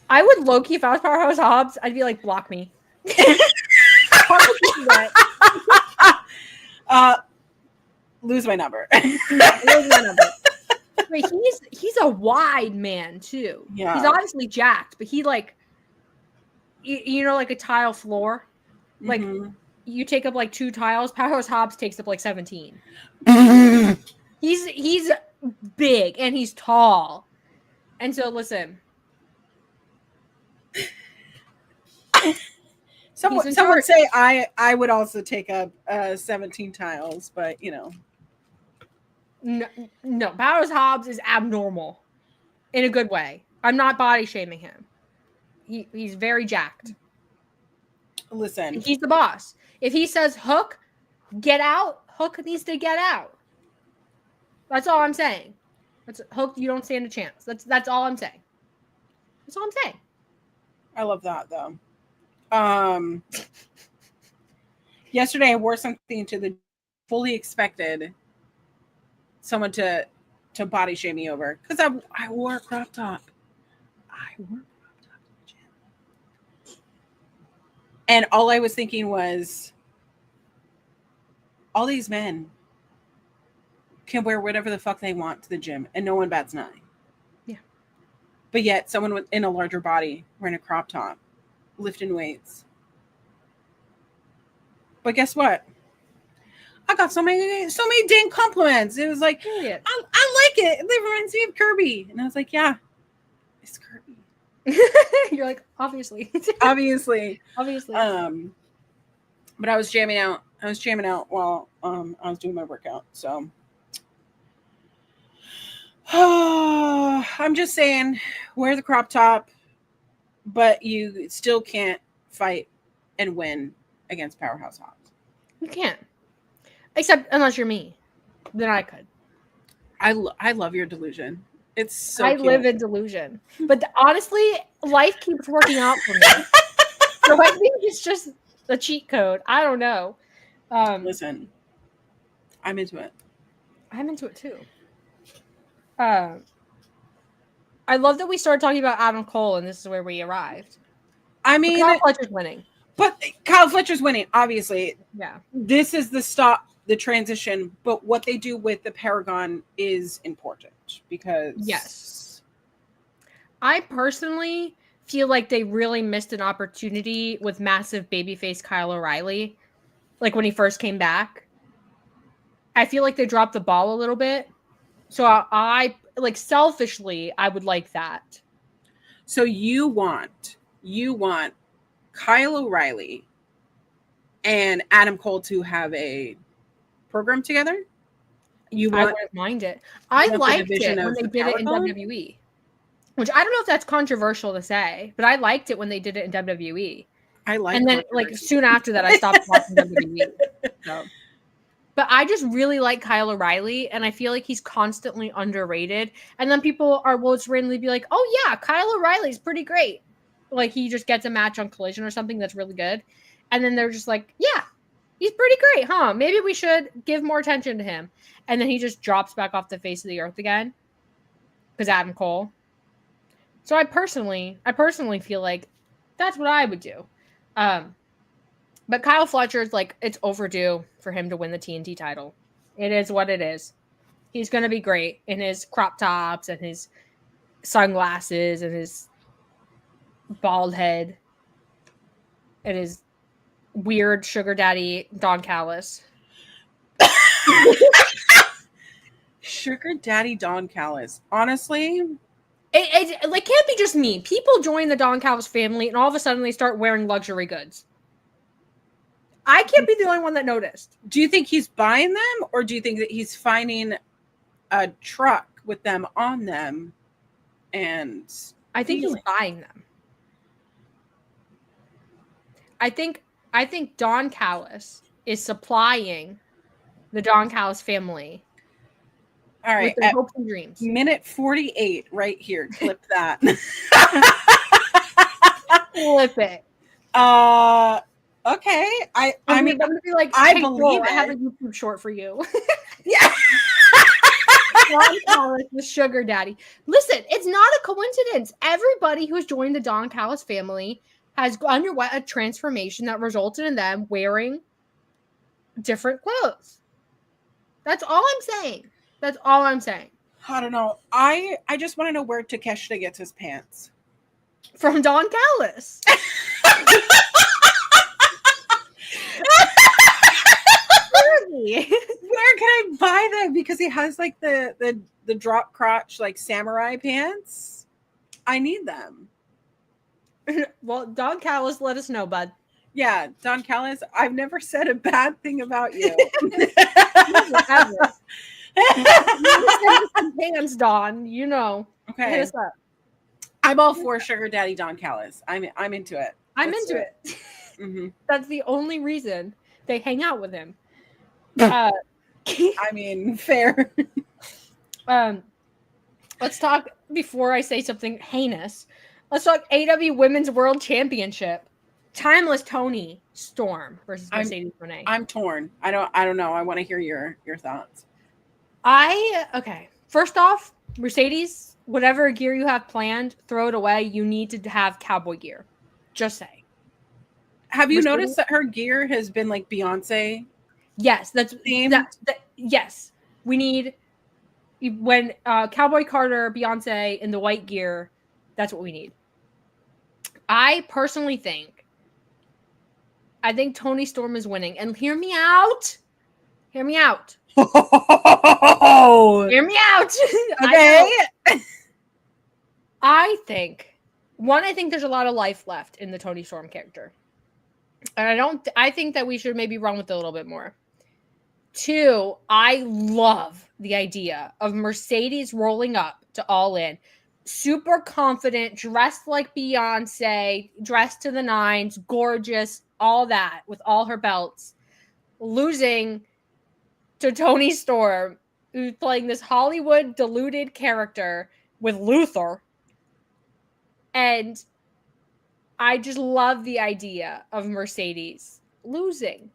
I would low-key, if I was Powerhouse Hobbs, I'd be like, block me. Lose my number. Wait, he's a wide man too. Yeah. He's obviously jacked, but he like, you know, like a tile floor. Like you take up like 2 tiles. Powerhouse Hobbs takes up like 17. He's big and he's tall. And so listen. Some would say I would also take up 17 tiles, but you know. No, Powerhouse Hobbs is abnormal in a good way. I'm not body shaming him. He's very jacked. Listen. He's the boss. If he says Hook, get out, Hook needs to get out. That's all I'm saying. Hook, you don't stand a chance. That's all I'm saying. That's all I'm saying. I love that though. Yesterday I wore something to the fully expected someone to body shame me over because I wore a crop top. And all I was thinking was all these men can wear whatever the fuck they want to the gym and no one bats an eye. Yeah. But yet someone in a larger body wearing a crop top, lifting weights. But guess what? I got so many dang compliments. It was like, I like it. It reminds me of Kirby. And I was like, yeah, it's Kirby. You're like, obviously. Obviously. But I was jamming out. While I was doing my workout. So I'm just saying, wear the crop top, but you still can't fight and win against Powerhouse Hobbs. You can't. Except unless you're me. Then I could. I love your delusion. It's so I cute. live in delusion. But honestly, life keeps working out for me. So I think it's just a cheat code. I don't know. Listen, I'm into it. I'm into it too. I love that we started talking about Adam Cole, and this is where we arrived. I mean, Kyle Fletcher's winning. But Kyle Fletcher's winning, obviously. Yeah. This is the transition, but what they do with the Paragon is important because... Yes. I personally feel like they really missed an opportunity with massive babyface Kyle O'Reilly. Like when he first came back. I feel like they dropped the ball a little bit. So I like selfishly, I would like that. So you want Kyle O'Reilly and Adam Cole to have a program together? I wouldn't mind it. I liked it when they did it in WWE. Which I don't know if that's controversial to say, but I liked it when they did it in WWE. And then like soon after that I stopped watching WWE. So. But I just really like Kyle O'Reilly, and I feel like he's constantly underrated. And then people will just randomly be like, oh yeah, Kyle O'Reilly's pretty great. Like he just gets a match on Collision or something that's really good. And then they're just like, yeah, he's pretty great, huh? Maybe we should give more attention to him. And then he just drops back off the face of the earth again. Because Adam Cole. So I personally feel like that's what I would do. But Kyle Fletcher's like, it's overdue for him to win the TNT title. It is what it is. He's going to be great in his crop tops and his sunglasses and his bald head and his weird sugar daddy Don Callis. Sugar daddy Don Callis. Honestly... It like can't be just me. People join the Don Callis family and all of a sudden they start wearing luxury goods. I can't be the only one that noticed. Do you think he's buying them, or do you think that he's finding a truck with them on them? And I think he's buying them. I think Don Callis is supplying the Don Callis family. All right, with their hopes and dreams. Minute 48, right here. Clip that. Flip it. Okay. I mean, I'm gonna be like, I believe it. I have a YouTube short for you. Yeah. Don Callis, the sugar daddy. Listen, it's not a coincidence. Everybody who's joined the Don Callis family has underwent a transformation that resulted in them wearing different clothes. That's all I'm saying. That's all I'm saying. I don't know. I just want to know where Takeshita gets his pants. From Don Callis. Where can I buy them? Because he has like the drop crotch like samurai pants. I need them. Well, Don Callis, let us know, bud. Yeah, Don Callis, I've never said a bad thing about you. Never. Pants, Don. You know. Okay. Hit us up. I'm all for Sugar Daddy Don Callis. I'm into it. Let's into it. Mm-hmm. That's the only reason they hang out with him. I mean, fair. Let's talk before I say something heinous. Let's talk AEW Women's World Championship. Timeless Toni Storm versus Mercedes Moné. I'm torn. I don't know. I want to hear your thoughts. Okay. First off, Mercedes, whatever gear you have planned, throw it away. You need to have cowboy gear. Just say. Have you noticed that her gear has been like Beyonce? Yes, that's themed? Yes. We need when Cowboy Carter, Beyonce in the white gear. That's what we need. I personally think Toni Storm is winning. And hear me out. Hear me out. Oh, hear me out. Okay. I think there's a lot of life left in the Toni Storm character. And I think that we should maybe run with it a little bit more. 2, I love the idea of Mercedes rolling up to All In. Super confident, dressed like Beyonce, dressed to the nines, gorgeous, all that, with all her belts. Losing to Toni Storm, who's playing this Hollywood diluted character with Luther. And I just love the idea of Mercedes losing.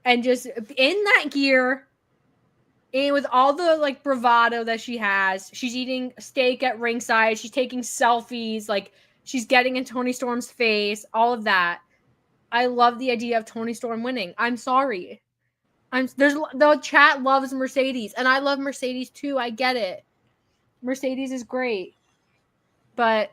And just in that gear, and with all the like bravado that she has, she's eating steak at ringside. She's taking selfies. Like she's getting in Toni Storm's face. All of that. I love the idea of Toni Storm winning. I'm sorry. The chat loves Mercedes, and I love Mercedes too. I get it. Mercedes is great, but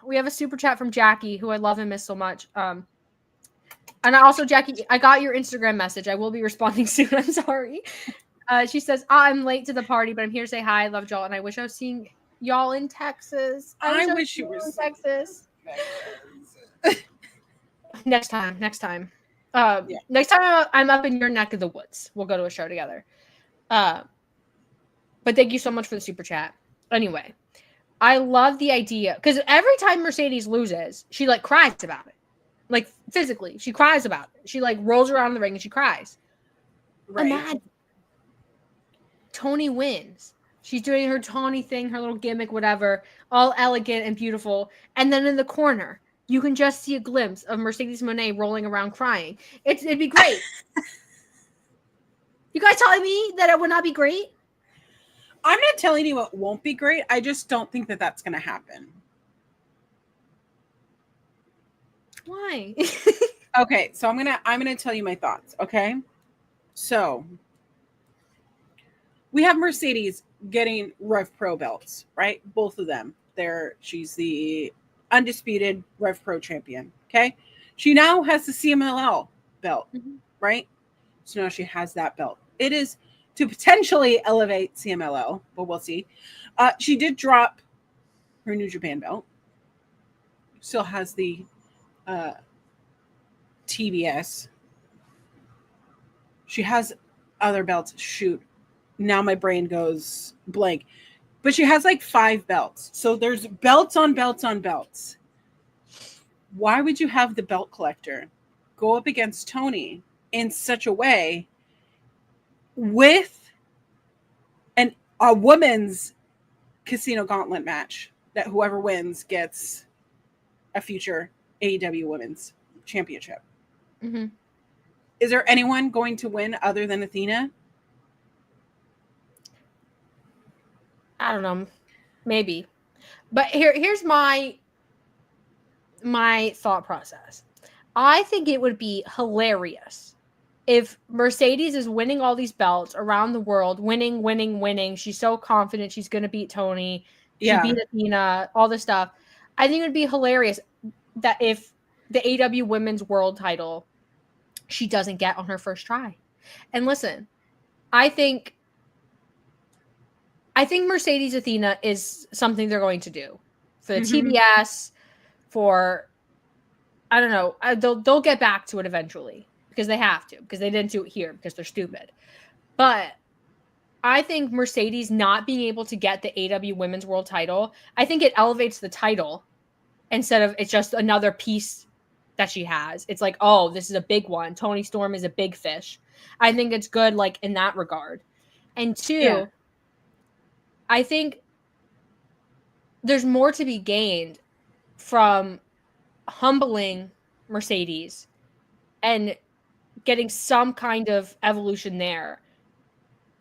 we have a super chat from Jackie, who I love and miss so much. And also, Jackie, I got your Instagram message. I will be responding soon. I'm sorry. She says, I'm late to the party, but I'm here to say hi. I love y'all, and I wish I was seeing y'all in Texas. I wish you were in Texas. Next time. Next time I'm up in your neck of the woods. We'll go to a show together. But thank you so much for the super chat. Anyway, I love the idea because every time Mercedes loses, she like cries about it. Like physically, she cries about it. She like rolls around in the ring and she cries. Right. Imagine Toni wins. She's doing her Toni thing, her little gimmick, whatever, all elegant and beautiful. And then in the corner, you can just see a glimpse of Mercedes Moné rolling around crying. It'd be great. You guys telling me that it would not be great? I'm not telling you it won't be great. I just don't think that that's going to happen. Why? Okay, so I'm gonna tell you my thoughts. Okay, so we have Mercedes getting Rev Pro belts, right? Both of them. She's the undisputed Rev Pro champion. Okay, she now has the CMLL belt, right? So now she has that belt. It is to potentially elevate CMLL, but we'll see. She did drop her New Japan belt. Still has the TBS. She has other belts. Shoot, now my brain goes blank. But she has like 5 belts. So there's belts on belts on belts. Why would you have the belt collector go up against Toni in such a way with a women's casino gauntlet match that whoever wins gets a future AEW Women's Championship? Mm-hmm. Is there anyone going to win other than Athena? I don't know. Maybe. But here's my thought process. I think it would be hilarious if Mercedes is winning all these belts around the world, winning. She's so confident she's going to beat Toni. She beat Athena, all this stuff. I think it would be hilarious that if the AEW Women's World title she doesn't get on her first try. And listen, I think Mercedes Athena is something they're going to do for the TBS, for, I don't know, they'll get back to it eventually because they have to, because they didn't do it here because they're stupid. But I think Mercedes not being able to get the AEW Women's World title, I think it elevates the title instead of it's just another piece that she has. It's like, oh, this is a big one. Toni Storm is a big fish. I think it's good, like, in that regard. And 2, I think there's more to be gained from humbling Mercedes and getting some kind of evolution there.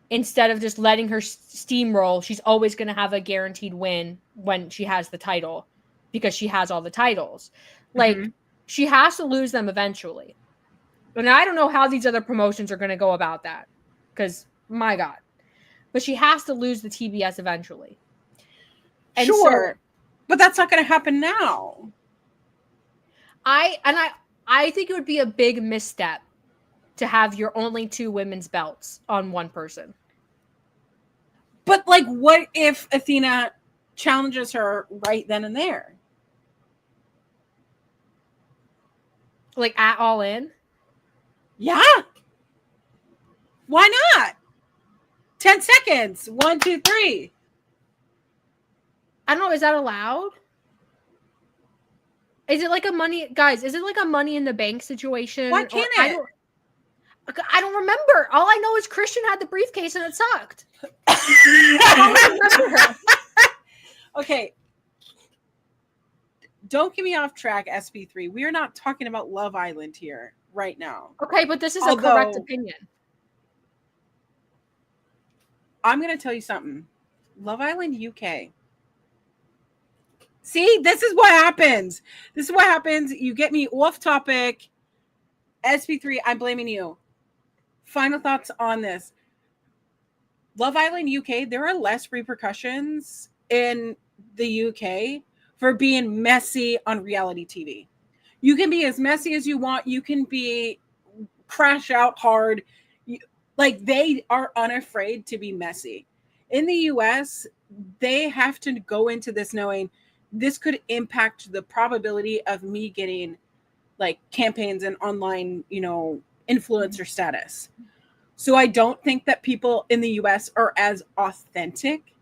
Instead of just letting her steamroll, she's always going to have a guaranteed win when she has the title because she has all the titles. Like, she has to lose them eventually. And I don't know how these other promotions are going to go about that because, my God. but she has to lose the TBS eventually. And sure, but that's not going to happen now. I think it would be a big misstep to have your only 2 women's belts on one person. But like, what if Athena challenges her right then and there? Like at All In? Yeah. Why not? 10 seconds. 1, 2, 3. I don't know. Is that allowed? Is it like a money, guys? Is it like a Money in the Bank situation? Why can't it? I don't remember. All I know is Christian had the briefcase and it sucked. I don't remember. Okay. Don't get me off track, SP3. We are not talking about Love Island here right now. Okay, but this is a correct opinion. I'm going to tell you something. Love Island UK. See, this is what happens. This is what happens. You get me off topic. SP3, I'm blaming you. Final thoughts on this. Love Island UK, there are less repercussions in the UK for being messy on reality TV. You can be as messy as you want. You can be crash out hard. Like, they are unafraid to be messy. In the US, they have to go into this knowing this could impact the probability of me getting like campaigns and online, influencer status. So I don't think that people in the US are as authentic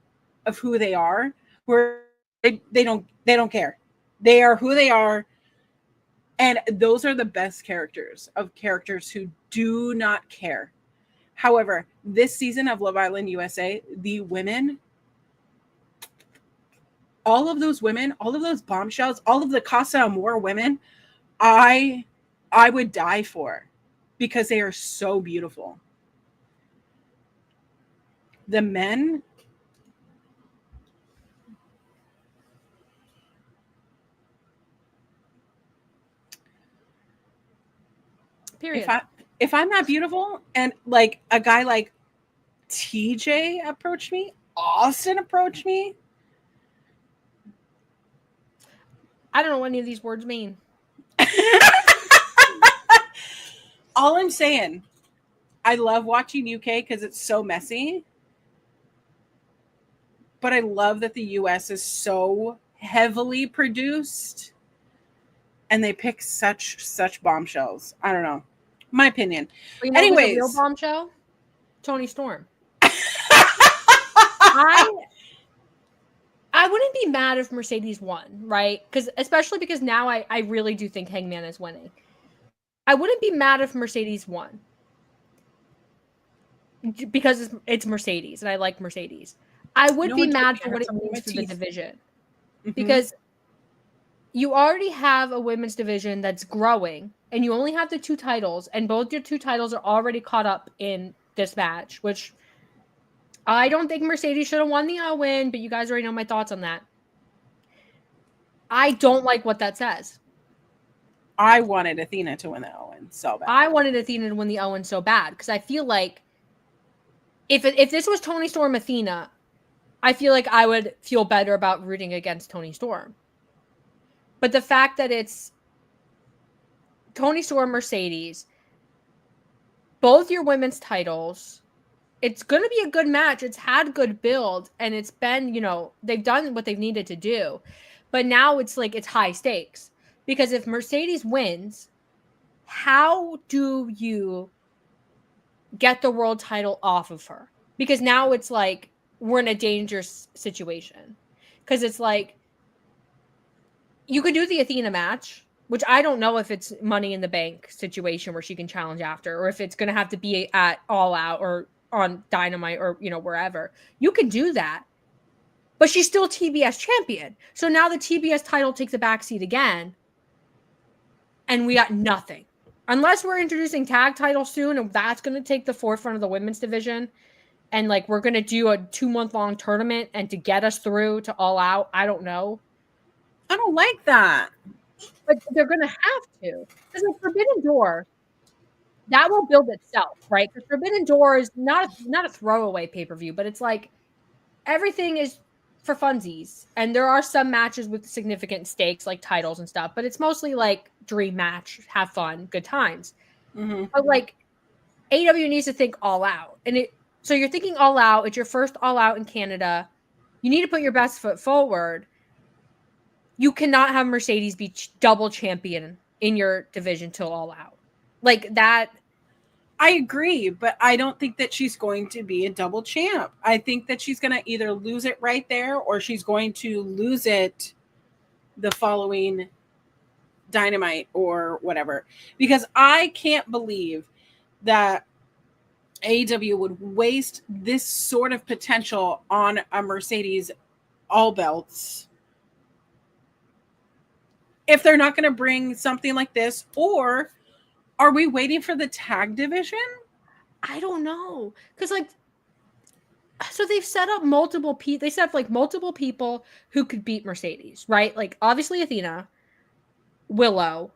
of who they are, where they don't care. They are who they are. And those are the best characters who do not care. However, this season of Love Island USA, the women, all of those women, all of those bombshells, all of the Casa Amor women, I would die for, because they are so beautiful. The men, period. If I'm not beautiful, and like a guy like TJ approached me, Austin approached me, I don't know what any of these words mean. all I'm saying, I love watching UK because it's so messy. But I love that the US is so heavily produced and they pick such bombshells. I don't know. My opinion. Anyways, the real bombshell? Toni Storm. I wouldn't be mad if Mercedes won, right? Especially because now I really do think Hangman is winning. I wouldn't be mad if Mercedes won, because it's Mercedes and I like Mercedes. I would be mad for what it means for the division, because you already have a women's division that's growing and you only have the 2 titles, and both your 2 titles are already caught up in this match, which I don't think Mercedes should have won the Owen, but you guys already know my thoughts on that. I don't like what that says. I wanted Athena to win the Owen so bad. I wanted Athena to win the Owen so bad, because I feel like if this was Toni Storm Athena, I feel like I would feel better about rooting against Toni Storm. But the fact that it's Toni Storm, Mercedes, both your women's titles, it's going to be a good match. It's had good build, and it's been, they've done what they've needed to do. But now it's like it's high stakes. Because if Mercedes wins, how do you get the world title off of her? Because now it's like we're in a dangerous situation. Because it's like you could do the Athena match, which I don't know if it's Money in the Bank situation where she can challenge after, or if it's going to have to be at All Out or on Dynamite or, wherever. You can do that. But she's still TBS champion. So now the TBS title takes a backseat again. And we got nothing. Unless we're introducing tag titles soon, and that's going to take the forefront of the women's division. And, we're going to do a 2-month-long tournament and to get us through to All Out. I don't know. I don't like that. But they're going to have to. Because a Forbidden Door, that will build itself, right? Because Forbidden Door is not a throwaway pay-per-view, but it's like everything is for funsies. And there are some matches with significant stakes, like titles and stuff, but it's mostly like dream match, have fun, good times. Mm-hmm. But like AEW needs to think all out. So you're thinking all out. It's your first all out in Canada. You need to put your best foot forward. You cannot have Mercedes be double champion in your division till all out. Like that. I agree, but I don't think that she's going to be a double champ. I think that she's going to either lose it right there or she's going to lose it the following Dynamite or whatever. Because I can't believe that AEW would waste this sort of potential on a Mercedes all belts if they're not going to bring something like this. Or are we waiting for the tag division? I don't know. Because like, so they've set up multiple people. They set up like multiple people who could beat Mercedes, right? Like obviously Athena, Willow.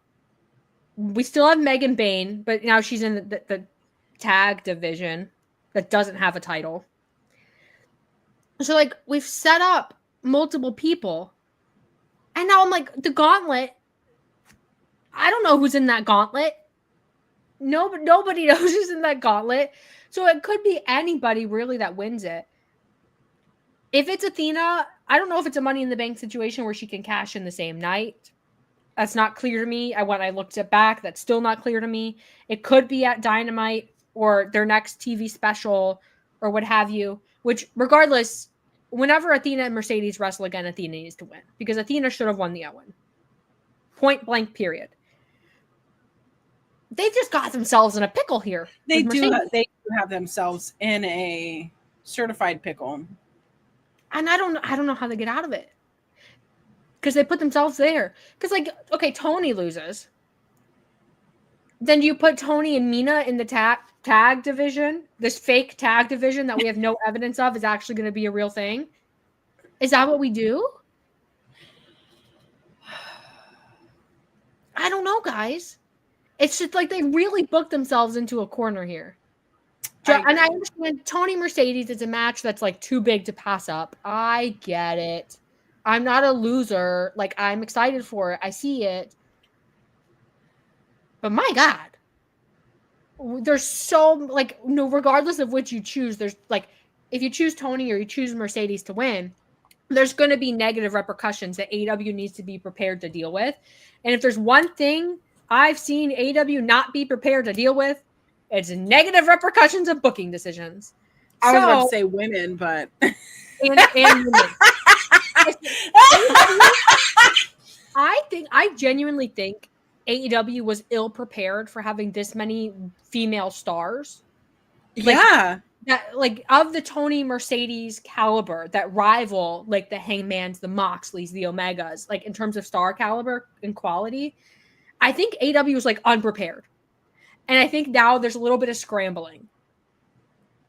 We still have Megan Bain, but now she's in the tag division that doesn't have a title. So like we've set up multiple people. And now I'm like, the gauntlet. I don't know who's in that gauntlet. Nobody knows who's in that gauntlet. So it could be anybody really that wins it. If it's Athena, I don't know if it's a Money in the Bank situation where she can cash in the same night. That's not clear to me. When I looked it back, that's still not clear to me. It could be at Dynamite or their next TV special or what have you. Which, regardless, whenever Athena and Mercedes wrestle again, Athena needs to win. Because Athena should have won the Owen. Point blank, period. They've just got themselves in a pickle here. They do have themselves in a certified pickle. And I don't know how they get out of it. Because they put themselves there. Because like, okay, Toni loses. Then you put Toni and Mina in the tag division, this fake tag division that we have no evidence of is actually going to be a real thing. Is that what we do? I don't know, guys. It's just like they really booked themselves into a corner here. And I understand Toni Mercedes is a match that's like too big to pass up. I get it. I'm not a loser. Like, I'm excited for it. I see it. But my God. There's so, like, no, regardless of which you choose, there's like, if you choose Toni or you choose Mercedes to win, there's going to be negative repercussions that AEW needs to be prepared to deal with. And if there's one thing I've seen AEW not be prepared to deal with, it's negative repercussions of booking decisions. I was about to say women, but and women. I genuinely think AEW was ill prepared for having this many female stars. Yeah. That like of the Toni Mercedes caliber that rival like the Hangmans, the Moxleys, the Omegas, like in terms of star caliber and quality. I think AEW was like unprepared. And I think now there's a little bit of scrambling.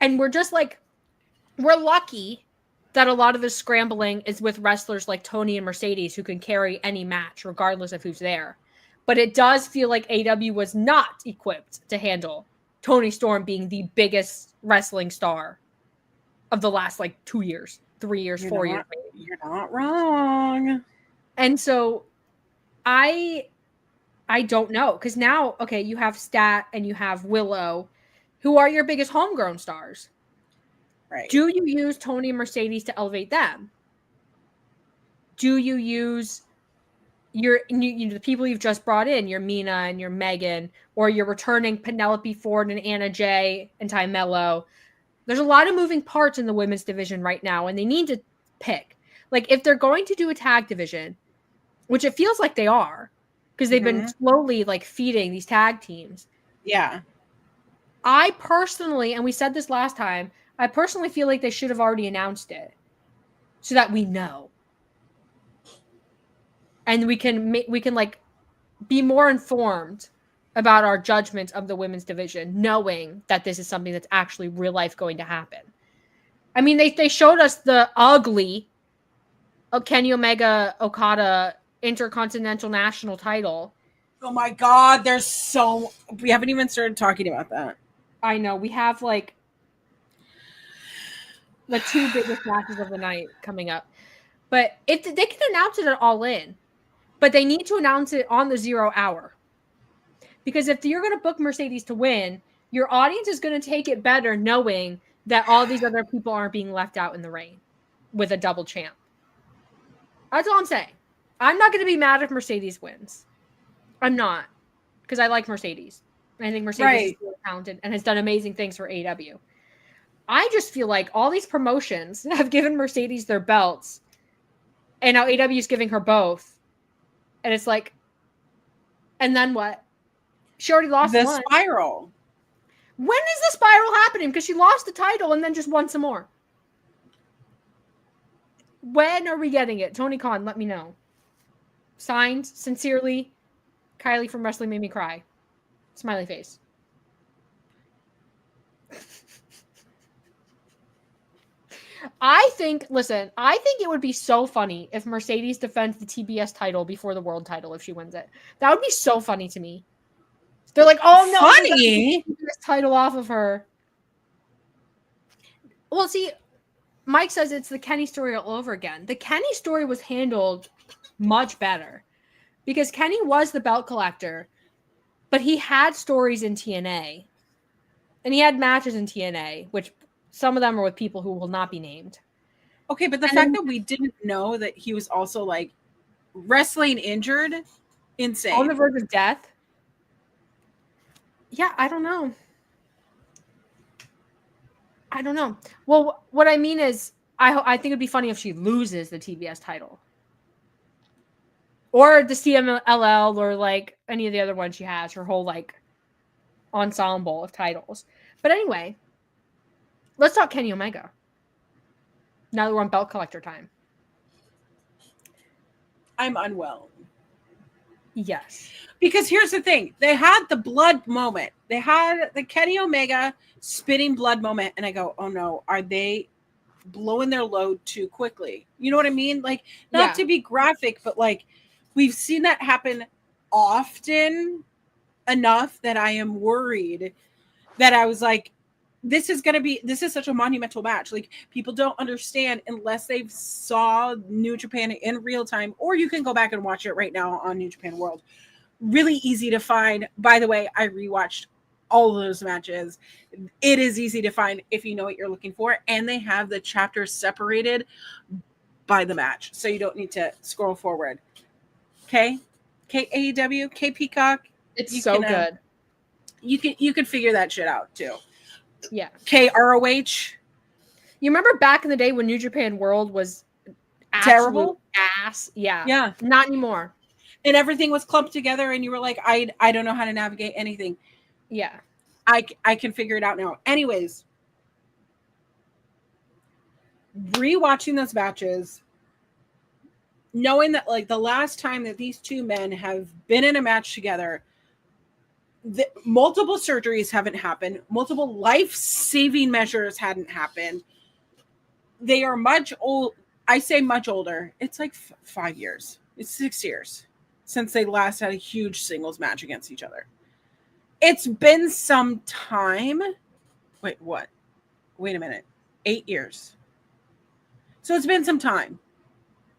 And we're just like, we're lucky that a lot of the scrambling is with wrestlers like Toni and Mercedes who can carry any match regardless of who's there. But it does feel like AEW was not equipped to handle Toni Storm being the biggest wrestling star of the last like 2 years, 3 years, 4 years. Maybe. You're not wrong. And so I don't know. Because now, okay, you have Stat and you have Willow, who are your biggest homegrown stars. Right. Do you use Toni and Mercedes to elevate them? Do you use the people you've just brought in, your Mina and your Megan, or you're returning Penelope Ford and Anna Jay and Ty Mello? There's a lot of moving parts in the women's division right now, and they need to pick. Like, if they're going to do a tag division, which it feels like they are, because they've been slowly, like, feeding these tag teams. Yeah. I personally, and we said this last time, I personally feel like they should have already announced it so that we know. And we can like be more informed about our judgment of the women's division, knowing that this is something that's actually real life going to happen. I mean, they showed us the ugly Kenny Omega Okada Intercontinental National title Oh my God, we haven't even started talking about that. I know. We have like the 2 biggest matches of the night coming up. But if they can announce it at All In, but they need to announce it on the 0 hour. Because if you're going to book Mercedes to win, your audience is going to take it better knowing that all these other people aren't being left out in the rain with a double champ. That's all I'm saying. I'm not going to be mad if Mercedes wins. I'm not. Because I like Mercedes. I think Mercedes is really talented and has done amazing things for AEW. I just feel like all these promotions have given Mercedes their belts, and now AEW is giving her both. And it's like, and then what? She already lost the one. Spiral. When is the spiral happening? Because she lost the title and then just won some more. When are we getting it? Tony Khan, let me know. Signed, sincerely, Kiley from Wrestling Made Me Cry. Smiley face. I think it would be so funny if Mercedes defends the TBS title before the world title if she wins it. That would be so funny to me. They're like, oh no, funny this title off of her. Well, see, Mike says it's the Kenny story all over again. The Kenny story was handled much better because Kenny was the belt collector, but he had stories in TNA and he had matches in TNA, which some of them are with people who will not be named. Okay, but the fact that we didn't know that he was also like wrestling injured, insane. On the verge of death. Yeah, I don't know. Well, what I mean is, I think it'd be funny if she loses the TBS title. Or the CMLL or like any of the other ones she has, her whole like ensemble of titles. But anyway, let's talk Kenny Omega. Now that we're on belt collector time. I'm unwell. Yes. Because here's the thing. They had the blood moment. They had the Kenny Omega spitting blood moment. And I go, oh no, are they blowing their load too quickly? You know what I mean? Like, not to be graphic, but like, we've seen that happen often enough that I am worried that I was like, this is such a monumental match. Like, people don't understand unless they've saw New Japan in real time, or you can go back and watch it right now on New Japan World. Really easy to find. By the way, I rewatched all of those matches. It is easy to find if you know what you're looking for, and they have the chapters separated by the match, so you don't need to scroll forward. Okay, AEW, Peacock. It's so good. You can figure that shit out too. Yeah. ROH. You remember back in the day when New Japan World was terrible ass? Yeah. Yeah. Not anymore. And everything was clumped together and you were like, I don't know how to navigate anything. Yeah. I can figure it out now. Anyways, rewatching those matches, knowing that like the last time that these two men have been in a match together, multiple surgeries haven't happened. Multiple life-saving measures hadn't happened. They are much old. I say much older. It's like 5 years. It's 6 years since they last had a huge singles match against each other. It's been some time. Wait, what? Wait a minute. 8 years. So it's been some time.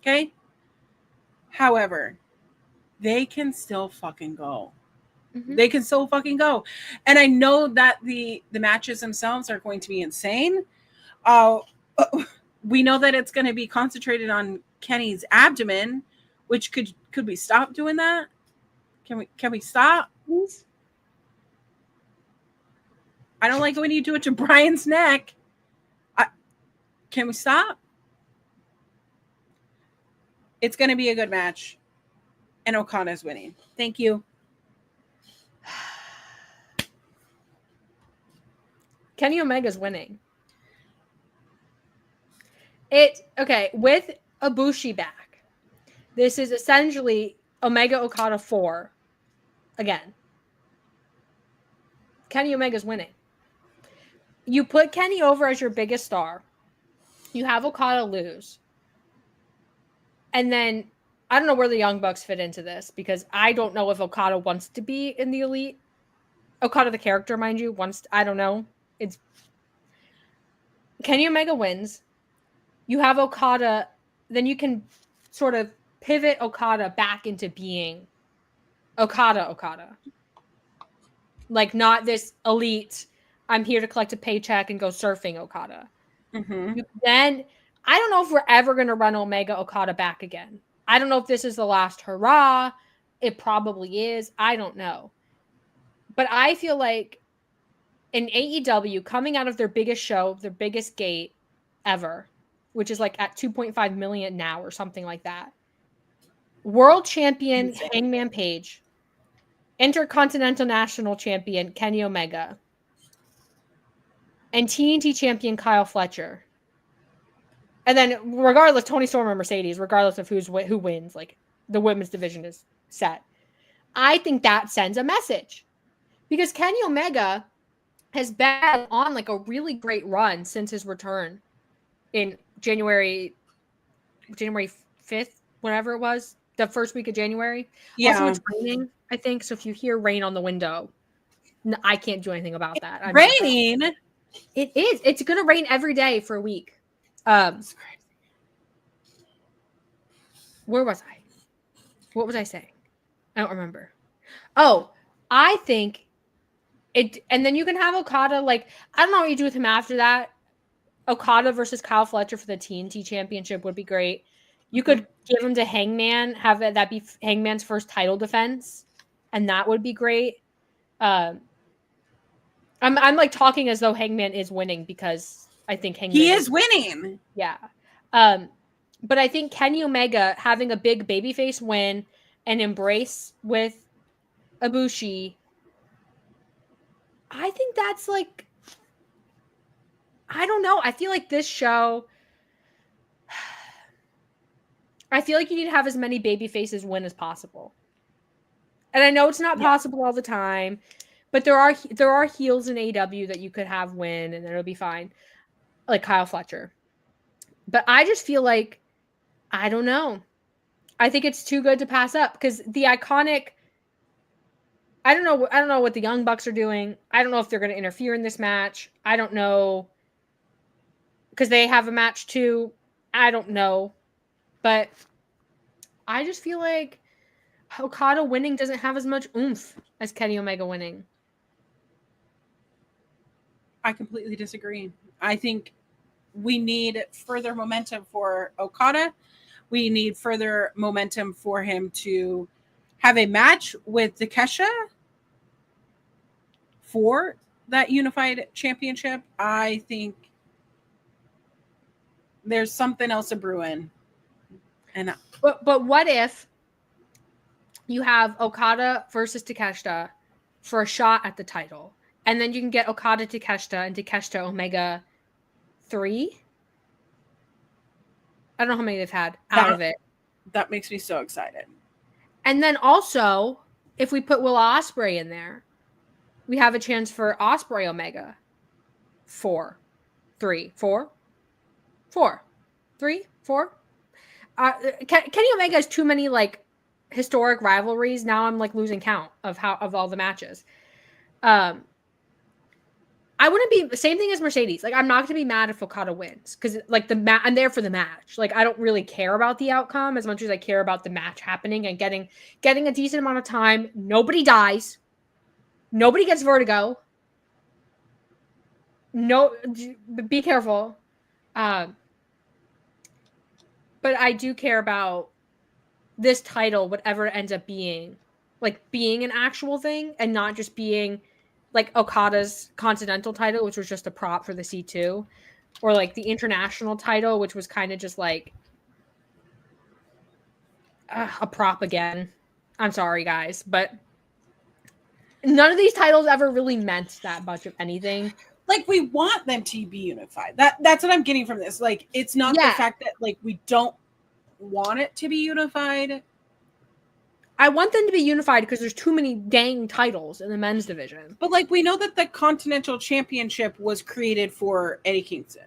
Okay? However, they can still fucking go. Mm-hmm. They can still fucking go. And I know that the matches themselves are going to be insane. We know that it's going to be concentrated on Kenny's abdomen, which could we stop doing that? Can we stop? Please? I don't like it when you do it to Brian's neck. Can we stop? It's going to be a good match. And Okada's winning. Thank you. Kenny Omega's winning. With Ibushi back, this is essentially Omega Okada 4 again. Kenny Omega's winning. You put Kenny over as your biggest star. You have Okada lose. And then I don't know where the Young Bucks fit into this because I don't know if Okada wants to be in the Elite. Okada, the character, mind you, I don't know. It's Kenny Omega wins. You have Okada, then you can sort of pivot Okada back into being Okada. Like, not this elite, I'm here to collect a paycheck and go surfing Okada. Mm-hmm. Then, I don't know if we're ever going to run Omega Okada back again. I don't know if this is the last hurrah. It probably is. I don't know. But I feel like in AEW, coming out of their biggest show, their biggest gate ever, which is like at 2.5 million now or something like that. World champion Hangman Page, Intercontinental National Champion Kenny Omega, and TNT champion Kyle Fletcher. And then regardless, Toni Storm or Mercedes, regardless of who wins, like the women's division is set. I think that sends a message. Because Kenny Omega has been on like a really great run since his return in January 5th, whatever it was, the first week of January. Yeah. Also, it's raining, I think. So if you hear rain on the window, I can't do anything about that. It's raining. It is. It's going to rain every day for a week. Where was I? What was I saying? I don't remember. Oh, I think it, and then you can have Okada, like, I don't know what you do with him after that. Okada versus Kyle Fletcher for the TNT championship would be great. You could give him to Hangman, have that be Hangman's first title defense, and that would be great. I'm like talking as though Hangman is winning because I think Hangman is winning. Yeah. But I think Kenny Omega having a big babyface win and embrace with Ibushi, I think that's like, I don't know. I feel like this show, I feel like you need to have as many baby faces win as possible. And I know it's not possible all the time, but there are heels in AEW that you could have win and it'll be fine. Like Kyle Fletcher. But I just feel like, I don't know. I think it's too good to pass up because the iconic, I don't know what the Young Bucks are doing. I don't know if they're going to interfere in this match. I don't know. Because they have a match too. I don't know. But I just feel like Okada winning doesn't have as much oomph as Kenny Omega winning. I completely disagree. I think we need further momentum for Okada. We need further momentum for him to have a match with Takeshita for that unified championship. I think there's something else a brewing. And but what if you have Okada versus Takeshita for a shot at the title, and then you can get Okada Takeshita and Takeshita Omega 3? I don't know how many they've had out of it. That makes me so excited. And then also, if we put Will Ospreay in there, we have a chance for Ospreay Omega 4. Kenny Omega has too many like historic rivalries. Now I'm like losing count of all the matches. I wouldn't be same thing as Mercedes. Like I'm not going to be mad if Okada wins because like I'm there for the match. Like I don't really care about the outcome as much as I care about the match happening and getting a decent amount of time. Nobody dies. Nobody gets vertigo. No, be careful. But I do care about this title, whatever it ends up being, like being an actual thing and not just being like Okada's Continental title, which was just a prop for the C2, or like the International title, which was kind of just like a prop again. I'm sorry, guys, but none of these titles ever really meant that much of anything. Like we want them to be unified. That's what I'm getting from this. Like it's not the fact that like we don't want it to be unified. I want them to be unified because there's too many dang titles in the men's division. But like we know that the Continental Championship was created for Eddie Kingston.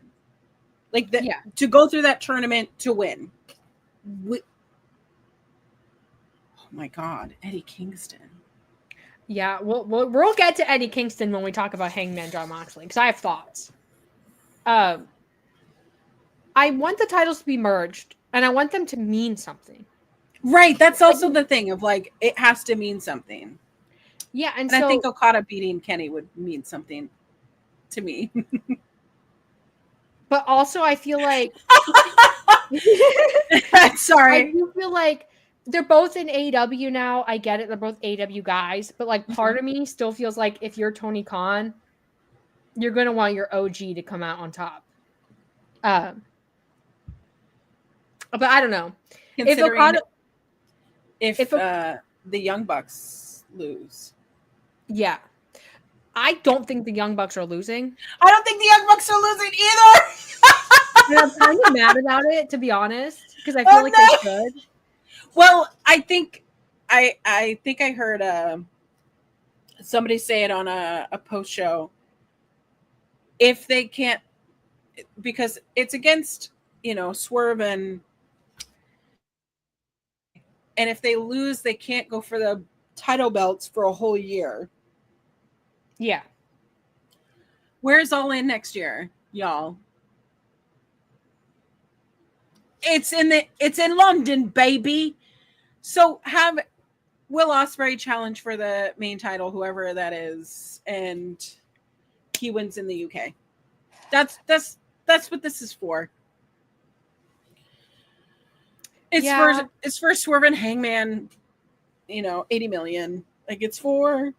Like to go through that tournament to win. my God, Eddie Kingston. Yeah, we'll get to Eddie Kingston when we talk about Hangman John Moxley, because I have thoughts. I want the titles to be merged, and I want them to mean something. Right, that's also the thing of like it has to mean something. Yeah, and so, I think Okada beating Kenny would mean something to me. But also, I feel like sorry, I do feel like they're both in AEW now. I get it; they're both AEW guys, but like part of me still feels like if you're Tony Khan, you're gonna want your OG to come out on top. But I don't know if Okada, if the Young Bucks lose. Yeah, I don't think the Young Bucks are losing. I don't think the Young Bucks are losing either. And I'm kind of mad about it, to be honest, because I feel they should. Well, I think I heard somebody say it on a post show. If they can't, because it's against Swerve and if they lose, they can't go for the title belts for a whole year. Yeah. Where's All In next year, y'all? It's in London, baby. So have Will Ospreay challenge for the main title, whoever that is, and he wins in the UK. That's what this is for. It's for Swerve and Hangman, 80 million. Like it's for.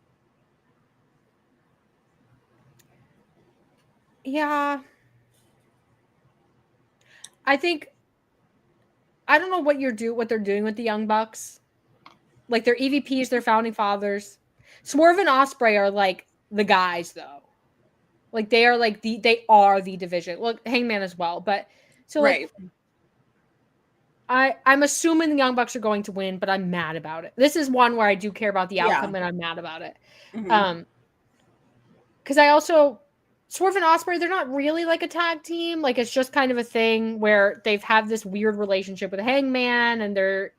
Yeah. I think I don't know what they're doing with the Young Bucks. Like they're EVPs, they're founding fathers. Swerve and Ospreay are like the guys though. Like they are like they are the division. Well, Hangman as well, but so like I'm assuming the Young Bucks are going to win, but I'm mad about it. This is one where I do care about the outcome and I'm mad about it. Mm-hmm. Because I also Swerve and Ospreay, they're not really like a tag team. Like it's just kind of a thing where they've had this weird relationship with Hangman, and they're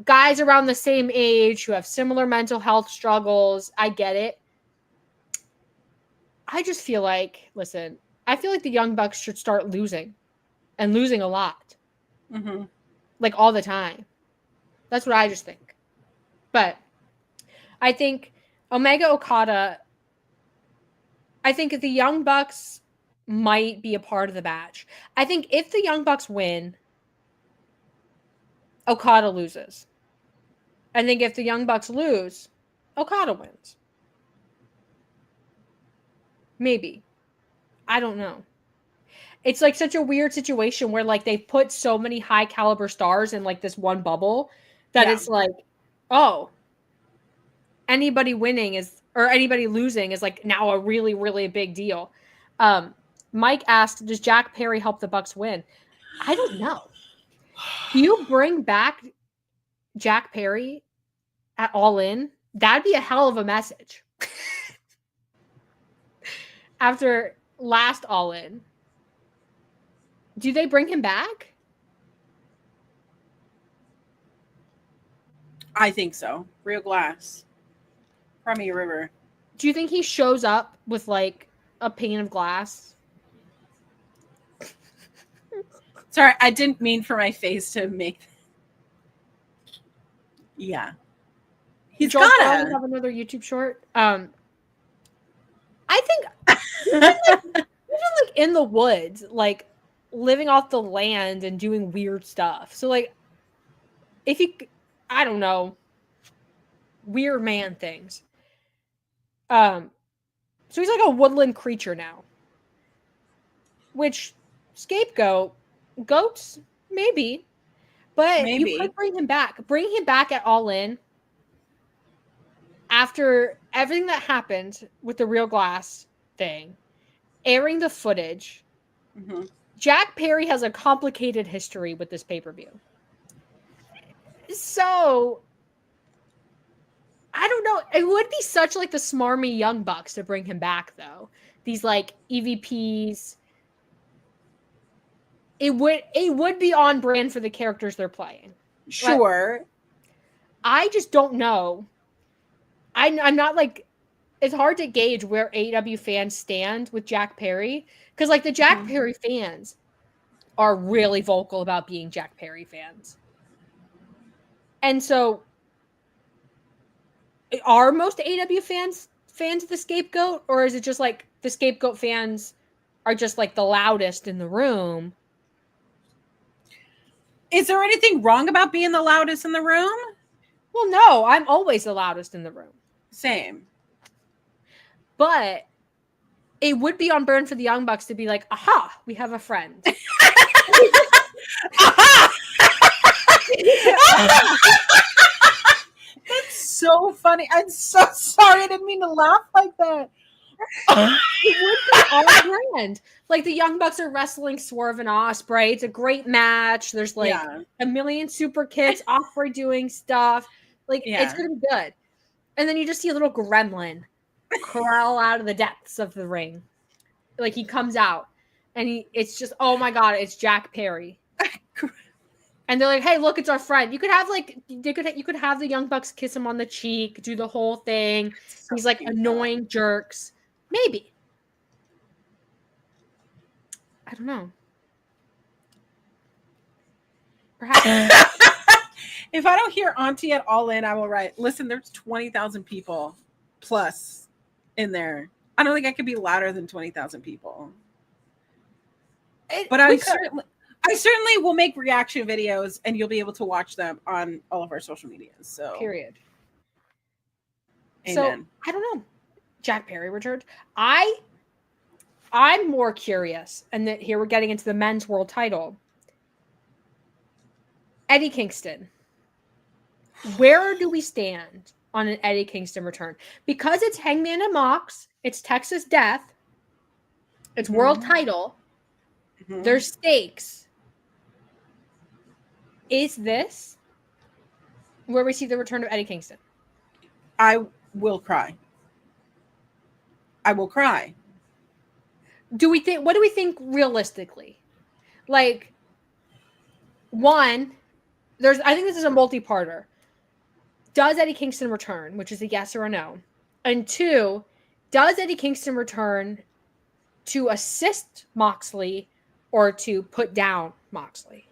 guys around the same age who have similar mental health struggles. I get it. I just feel like, listen, I feel like the Young Bucks should start losing, and losing a lot. Mm-hmm. Like all the time. That's what I just think. But I think Omega Okada, I think the Young Bucks might be a part of the match. I think if the Young Bucks win, Okada loses. I think if the Young Bucks lose, Okada wins. Maybe. I don't know. It's like such a weird situation where like they put so many high caliber stars in like this one bubble that it's like, oh, anybody winning or anybody losing is like now a really, really big deal. Mike asked, does Jack Perry help the Bucks win? I don't know. Do you bring back Jack Perry at All In? That'd be a hell of a message. After last All In. Do they bring him back? I think so. Real Glass. Crimea River. Do you think he shows up with like a pane of glass? Sorry, I didn't mean for my face to make. Yeah. He's gotta have another YouTube short. I think even like in the woods, like living off the land and doing weird stuff. So like if he, I don't know, weird man things. So he's like a woodland creature now. Which scapegoat, goats, maybe. But you could bring him back. Bring him back at All In. After everything that happened with the Real Glass thing, airing the footage, Jack Perry has a complicated history with this pay-per-view. So, I don't know. It would be such like the smarmy Young Bucks to bring him back, though. These like EVPs. It would be on brand for the characters they're playing. Sure. I just don't know. I'm not like, it's hard to gauge where AEW fans stand with Jack Perry, because like the Jack Perry fans are really vocal about being Jack Perry fans. And so are most AEW fans of the scapegoat, or is it just like the scapegoat fans are just like the loudest in the room? Is there anything wrong about being the loudest in the room? Well, no, I'm always the loudest in the room. Same. But it would be on burn for the Young Bucks to be like, aha, we have a friend. Aha! That's so funny. I'm so sorry. I didn't mean to laugh like that. It would be on brand. Like the Young Bucks are wrestling Swerve and Ospreay. It's a great match. There's like a million super kicks. Ospreay doing stuff. Like it's gonna be good. And then you just see a little gremlin crawl out of the depths of the ring. Like he comes out, and it's just, oh my god, it's Jack Perry. And they're like, hey, look, it's our friend. You could have like you could have the Young Bucks kiss him on the cheek, do the whole thing. So he's like annoying jerks. Maybe. I don't know. Perhaps. If I don't hear Auntie at All In, I will write, listen, there's 20,000 people plus in there. I don't think I could be louder than 20,000 people. But I certainly will make reaction videos, and you'll be able to watch them on all of our social medias. So period. Amen. So I don't know. Jack Perry returned. I'm more curious, and that here we're getting into the men's world title. Eddie Kingston. Where do we stand on an Eddie Kingston return? Because it's Hangman and Mox, it's Texas Death, it's world title, there's stakes. Is this where we see the return of Eddie Kingston? I will cry. I will cry. What do we think realistically? Like, one, I think this is a multi-parter. Does Eddie Kingston return, which is a yes or a no? And two, does Eddie Kingston return to assist Moxley or to put down Moxley?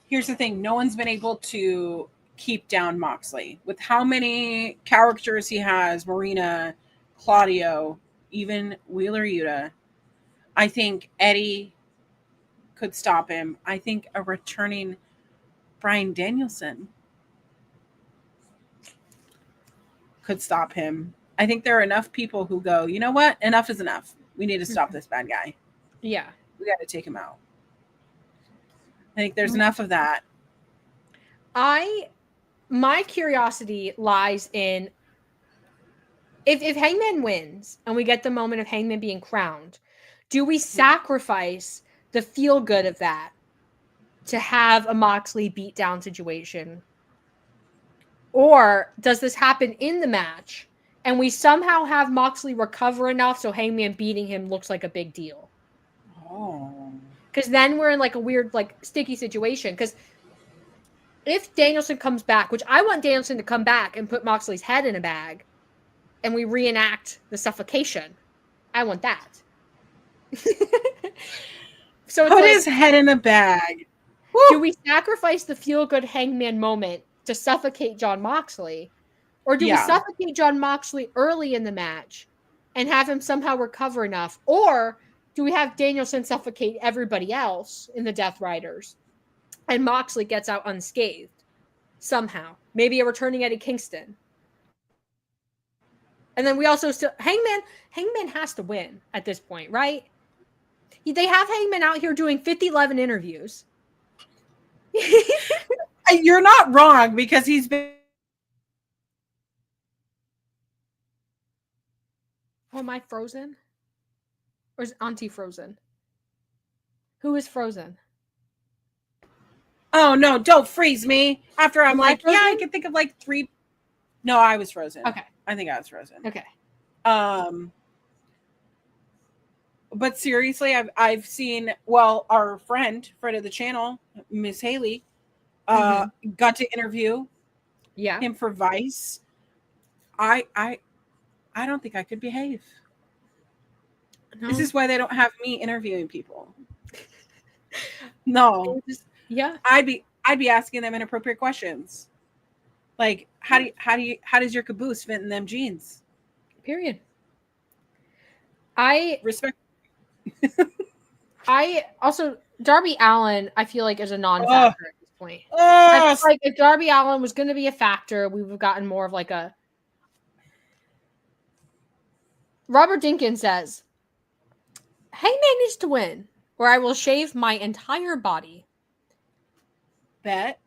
Here's the thing. No one's been able to keep down Moxley. With how many characters he has, Marina, Claudio, even Wheeler Yuta, I think Eddie could stop him. I think a returning Bryan Danielson could stop him. I think there are enough people who go, you know what? Enough is enough. We need to stop this bad guy. Yeah. We got to take him out. I think there's enough of that. My curiosity lies in if Hangman wins and we get the moment of Hangman being crowned, do we sacrifice the feel good of that to have a Moxley beatdown situation? Or does this happen in the match and we somehow have Moxley recover enough so Hangman beating him looks like a big deal? Oh. Because then we're in like a weird, like, sticky situation. Because if Danielson comes back, which I want Danielson to come back and put Moxley's head in a bag and we reenact the suffocation, I want that. So put his head in a bag. Woo! Do we sacrifice the feel-good Hangman moment to suffocate Jon Moxley? Or do we suffocate Jon Moxley early in the match and have him somehow recover enough? Or do we have Danielson suffocate everybody else in the Death Riders and Moxley gets out unscathed somehow? Maybe a returning Eddie Kingston. And then we also still... Hangman has to win at this point, right? They have Hangman out here doing 50-11 interviews. You're not wrong, because he's been... Oh, am I frozen? Or is Auntie frozen? Who is frozen? Oh, no, don't freeze me. After I'm like, yeah, I can think of like 3... No, I was frozen. Okay. I think I was frozen. Okay. But seriously, I've seen, well, our friend of the channel, Miss Haley, got to interview him for Vice, I don't think I could behave. No. This is why they don't have me interviewing people. No. Yeah. I'd be asking them inappropriate questions. Like, how does your caboose fit in them jeans? Period. I respect. I also Darby Allin, I feel like, is a non-factor at this point. I feel like if Darby Allin was going to be a factor, we would have gotten more of like a. Robert Dinkins says, Hangman needs to win, or I will shave my entire body. Bet.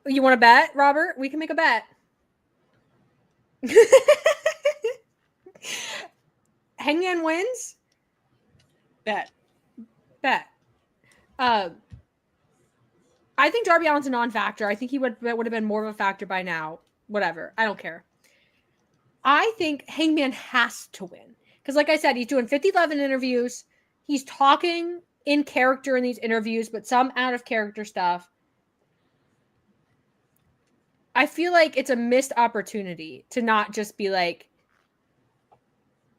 You want to bet, Robert? We can make a bet. Hangman wins? Bet. I think Darby Allin's a non-factor. I think he would have been more of a factor by now. Whatever. I don't care. I think Hangman has to win. Because like I said, he's doing 50-11 interviews. He's talking in character in these interviews, but some out of character stuff. I feel like it's a missed opportunity to not just be like,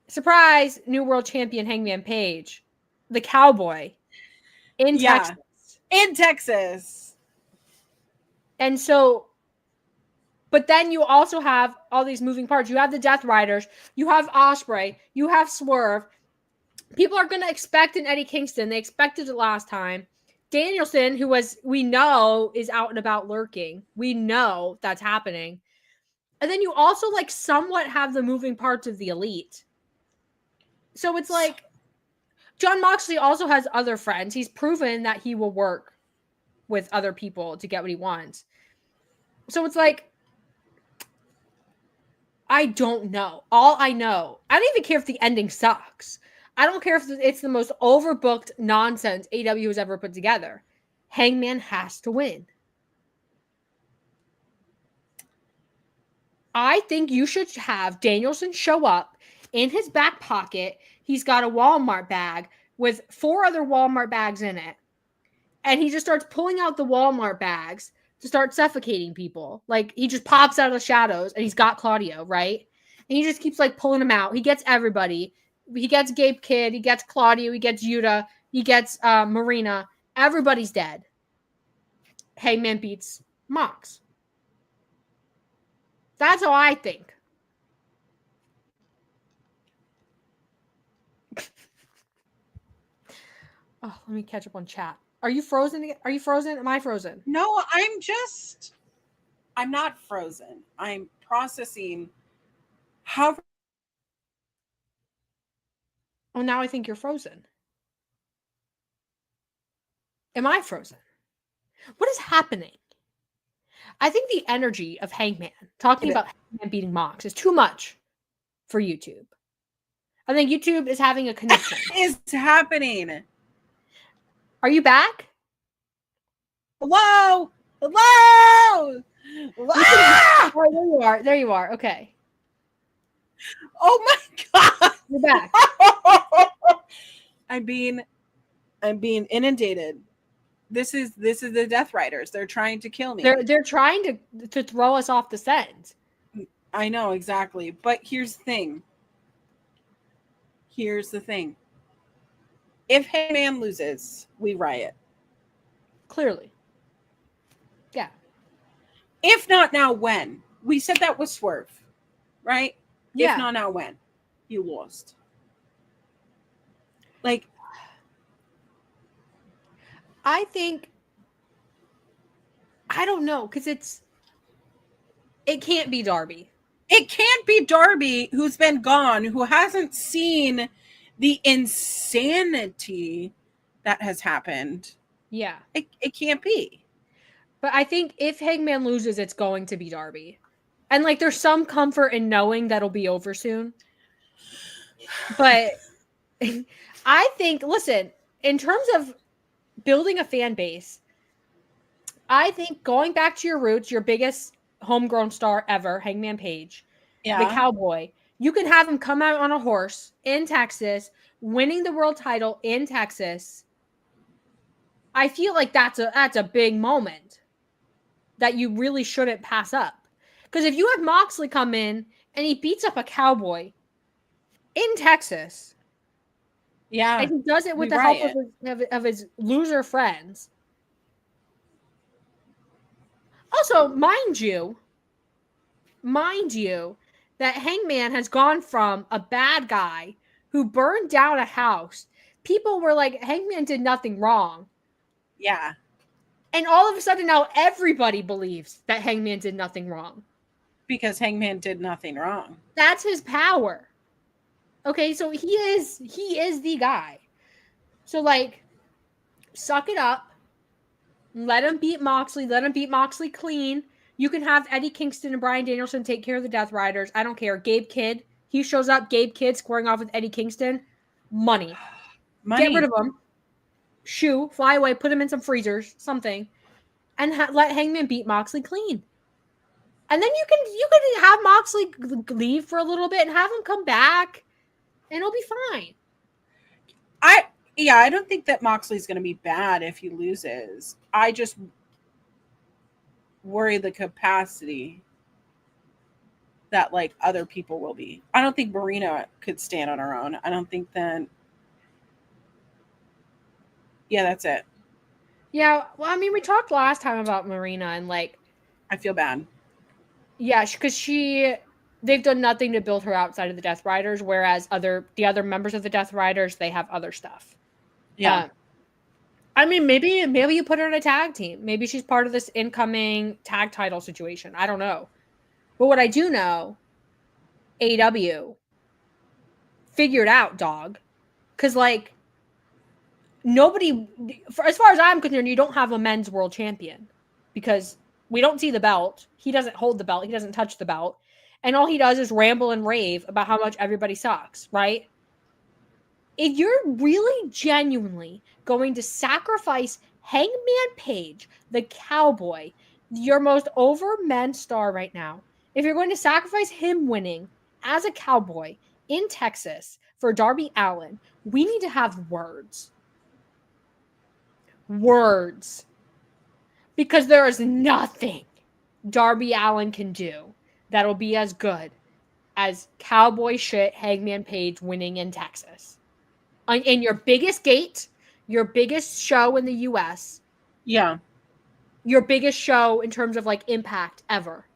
surprise, new world champion Hangman Page, the cowboy in Texas. In Texas. And so, but then you also have all these moving parts. You have the Death Riders, you have Ospreay, you have Swerve. People are going to expect an Eddie Kingston. They expected it last time. Danielson, who we know is out and about lurking. We know that's happening. And then you also like somewhat have the moving parts of the Elite. So it's like Jon Moxley also has other friends. He's proven that he will work with other people to get what he wants. So it's like, I don't know. All I know, I don't even care if the ending sucks. I don't care if it's the most overbooked nonsense AEW has ever put together. Hangman has to win. I think you should have Danielson show up. In his back pocket, he's got a Walmart bag with 4 other Walmart bags in it. And he just starts pulling out the Walmart bags to start suffocating people. Like, he just pops out of the shadows, and he's got Claudio, right? And he just keeps, like, pulling them out. He gets everybody. He gets Gabe Kidd. He gets Claudio. He gets Yuta. He gets Marina. Everybody's dead. Hangman beats Mox. That's how I think. Oh, let me catch up on chat. Are you frozen again? Are you frozen? Am I frozen? No, I'm not frozen. I'm processing how. Oh, now I think you're frozen. Am I frozen? What is happening? I think the energy of Hangman, talking about Hangman beating Mox, is too much for YouTube. I think YouTube is having a connection. Is happening. Are you back? Hello? Hello? Oh, there you are. There you are. Okay. Oh my God. You're back. I'm being inundated. This is the Death Riders. They're trying to kill me. They're trying to throw us off the scent. I know, exactly. But here's the thing. If Hangman loses, we riot. Clearly. Yeah. If not now, when? We said that was Swerve, right? Yeah. If not now, when? You lost. Like, I think, I don't know, because it can't be Darby. It can't be Darby, who's been gone, who hasn't seen the insanity that has happened. Yeah. It can't be. But I think if Hangman loses, it's going to be Darby. And, like, there's some comfort in knowing that'll be over soon. But I think, listen, in terms of building a fan base, I think going back to your roots, your biggest homegrown star ever, Hangman Page, the cowboy, you can have him come out on a horse in Texas, winning the world title in Texas. I feel like that's a big moment. that you really shouldn't pass up. Because if you have Moxley come in and he beats up a cowboy in Texas, and he does it with the help of his loser friends. Also, mind you, that Hangman has gone from a bad guy who burned down a house. People were like, Hangman did nothing wrong. Yeah. And all of a sudden now everybody believes that Hangman did nothing wrong. Because Hangman did nothing wrong. That's his power. Okay, so he is the guy. So, like, suck it up. Let him beat Moxley. Let him beat Moxley clean. You can have Eddie Kingston and Bryan Danielson take care of the Death Riders. I don't care. Gabe Kidd. He shows up. Gabe Kidd squaring off with Eddie Kingston. Money. Get rid of him. Shoo. Fly away. Put him in some freezers. Something. And let Hangman beat Moxley clean. And then you can have Moxley leave for a little bit and have him come back. And it'll be fine. I don't think that Moxley's going to be bad if he loses. I just worry the capacity that, like, other people will be. I don't think Marina could stand on her own. I don't think that. Yeah, that's it. Yeah, well, I mean, we talked last time about Marina and, like, I feel bad. Yeah, because they've done nothing to build her outside of the Death Riders, whereas the other members of the Death Riders, they have other stuff. Yeah. I mean, maybe you put her in a tag team. Maybe she's part of this incoming tag title situation. I don't know. But what I do know, AEW figured out, dog. Because, like, nobody, as far as I'm concerned, you don't have a men's world champion. Because we don't see the belt. He doesn't hold the belt. He doesn't touch the belt. And all he does is ramble and rave about how much everybody sucks, right? If you're really genuinely going to sacrifice Hangman Page, the cowboy, your most over men star right now, if you're going to sacrifice him winning as a cowboy in Texas for Darby Allin, we need to have words. Words. Because there is nothing Darby Allin can do that'll be as good as cowboy shit Hangman Page winning in Texas. In your biggest gate, your biggest show in the U.S. Yeah. Your biggest show in terms of, like, impact ever.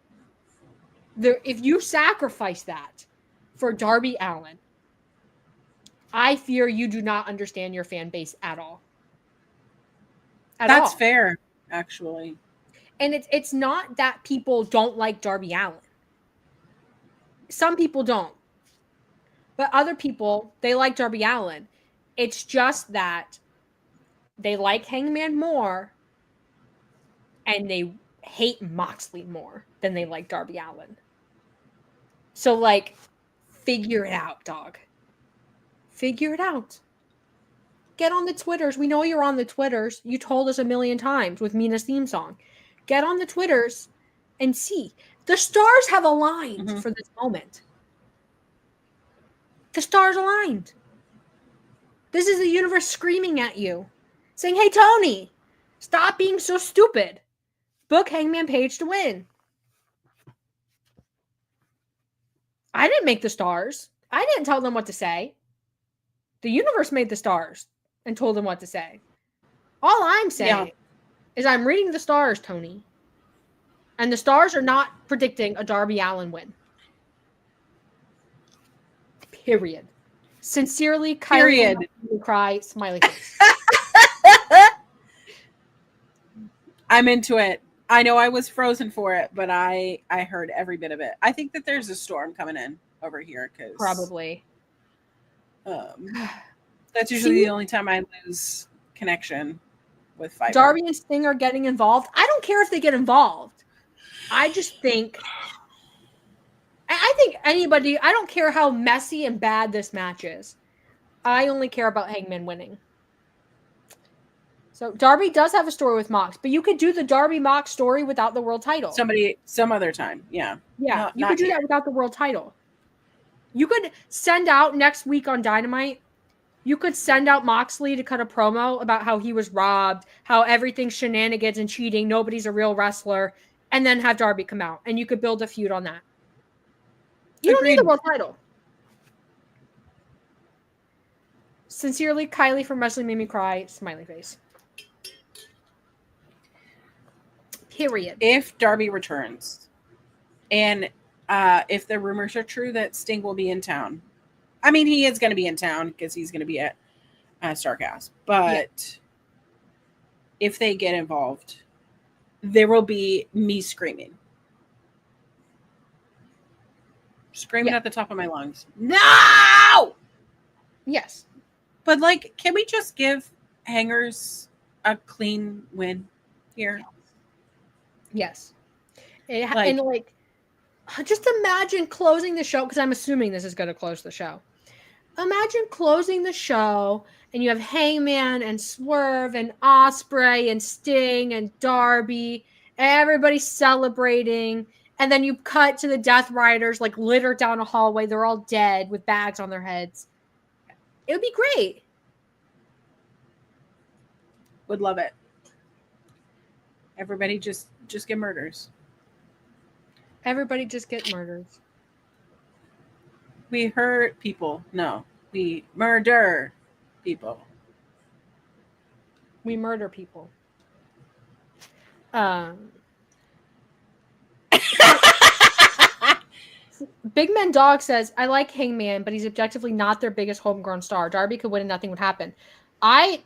If you sacrifice that for Darby Allin, I fear you do not understand your fan base at all. That's fair, actually. And it's not that people don't like Darby Allin. Some people don't. But other people, they like Darby Allin. It's just that they like Hangman more and they hate Moxley more than they like Darby Allin. So, like, figure it out, dog. Figure it out. Get on the Twitters. We know you're on the Twitters. You told us a million times with Mina's theme song. Get on the Twitters and see. The stars have aligned for this moment. The stars aligned. This is the universe screaming at you, saying, hey, Toni, stop being so stupid. Book Hangman Page to win. I didn't make the stars. I didn't tell them what to say. The universe made the stars and told them what to say. All I'm saying is I'm reading the stars, Toni. And the stars are not predicting a Darby Allin win. Period. Sincerely, Kylie, cry, smiley face. I'm into it. I know I was frozen for it, but I heard every bit of it. I think that there's a storm coming in over here because probably. That's usually the only time I lose connection with fiber. Darby and Sting are getting involved. I don't care if they get involved. I just think. I think anybody, I don't care how messy and bad this match is. I only care about Hangman winning. So Darby does have a story with Mox, but you could do the Darby Mox story without the world title. Some other time. Yeah. Yeah. You could do that without the world title. You could send out next week on Dynamite. You could send out Moxley to cut a promo about how he was robbed, how everything's shenanigans and cheating. Nobody's a real wrestler. and then have Darby come out, and you could build a feud on that. You don't need the world title. Sincerely, Kiley from Wrestling Made Me Cry, smiley face. Period. If Darby returns, and if the rumors are true that Sting will be in town, I mean, he is going to be in town because he's going to be at Starrcast. But if they get involved, there will be me screaming. Screaming at the top of my lungs. No! Yes. But, like, can we just give Hangers a clean win here? Yes. And just imagine closing the show, because I'm assuming this is going to close the show. Imagine closing the show, and you have Hangman and Swerve and Ospreay and Sting and Darby, everybody celebrating, and then you cut to the Death Riders, like, littered down a hallway. They're all dead with bags on their heads. It would be great. Would love it. Everybody just get murders. Everybody just get murdered. We hurt people. No, we murder people. We murder people. Big Man Dog says, I like Hangman, but he's objectively not their biggest homegrown star. Darby could win and nothing would happen. I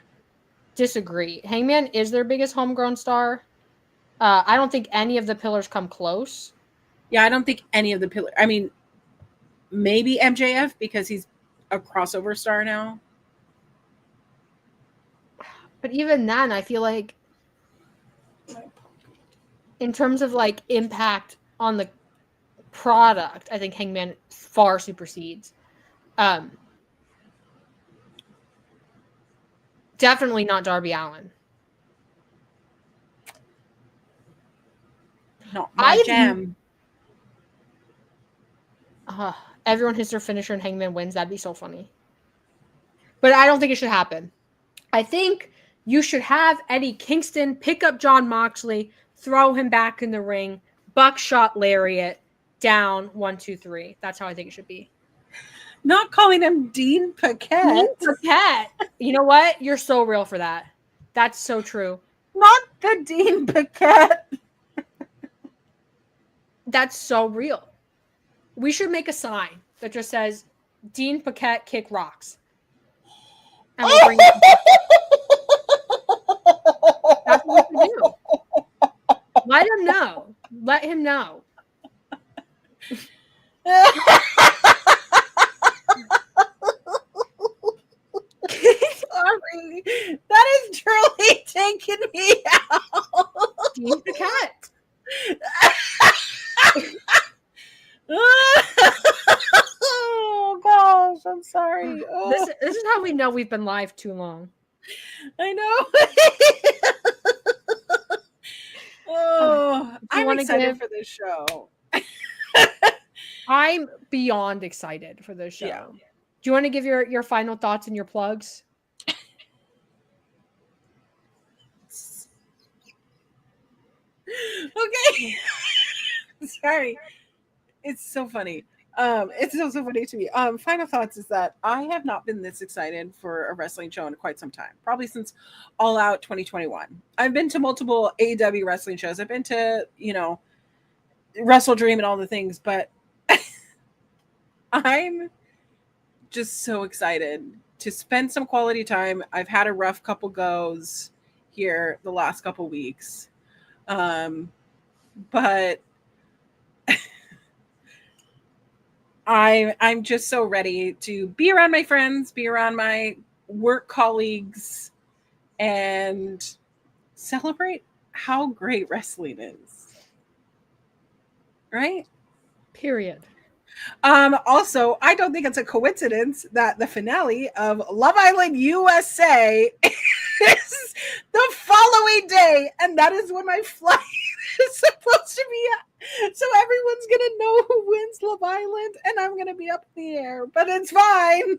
disagree. Hangman is their biggest homegrown star. I don't think any of the pillars come close. Yeah, I don't think any of the pillars. I mean, maybe MJF because he's a crossover star now. But even then, I feel like in terms of like impact on the product, I think Hangman far supersedes. Definitely not Darby Allin. Not my jam. Everyone hits their finisher and Hangman wins. That'd be so funny. But I don't think it should happen. I think you should have Eddie Kingston pick up Jon Moxley, throw him back in the ring, buckshot lariat, down 1, 2, 3. That's how I think it should be. Not calling him Dean Paquette. Dean Paquette. You know what? You're so real for that. That's so true. Not the Dean Paquette. That's so real. We should make a sign that just says Dean Paquette kick rocks. And we'll bring That's what we do. Let him know. Let him know. Sorry. That is truly taking me out. Dean Paquette. Oh gosh, I'm sorry. Oh. This is how we know we've been live too long. I know. Oh, I'm excited for this show. I'm beyond excited for this show. Yeah. Do you want to give your final thoughts and your plugs? Okay. Sorry. It's so funny. It's so funny to me. Final thoughts is that I have not been this excited for a wrestling show in quite some time. Probably since All Out 2021. I've been to multiple AEW wrestling shows. I've been to, Wrestle Dream and all the things, but I'm just so excited to spend some quality time. I've had a rough couple goes here the last couple weeks. But I'm just so ready to be around my friends, be around my work colleagues, and celebrate how great wrestling is. Right? Period. Also, I don't think it's a coincidence that the finale of Love Island USA is the following day, and that is when my flight is supposed to be at. So everyone's gonna know who wins Love Island, and I'm gonna be up in the air. But it's fine.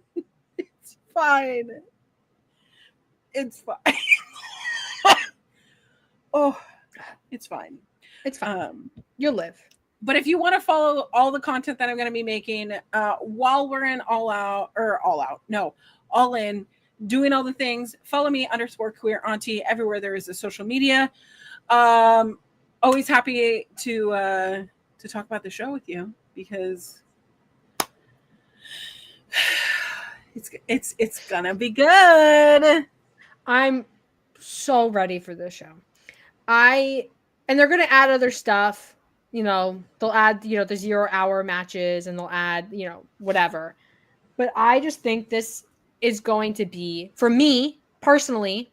It's fine. It's fine. Oh, it's fine. It's fine. You'll live. But if you want to follow all the content that I'm going to be making while we're in All In, doing all the things, follow me _queer auntie everywhere there is a social media. Always happy to talk about the show with you, because it's gonna be good. I'm so ready for this show. And they're gonna add other stuff. They'll add, the 0 hour matches, and they'll add, whatever. But I just think this is going to be, for me personally,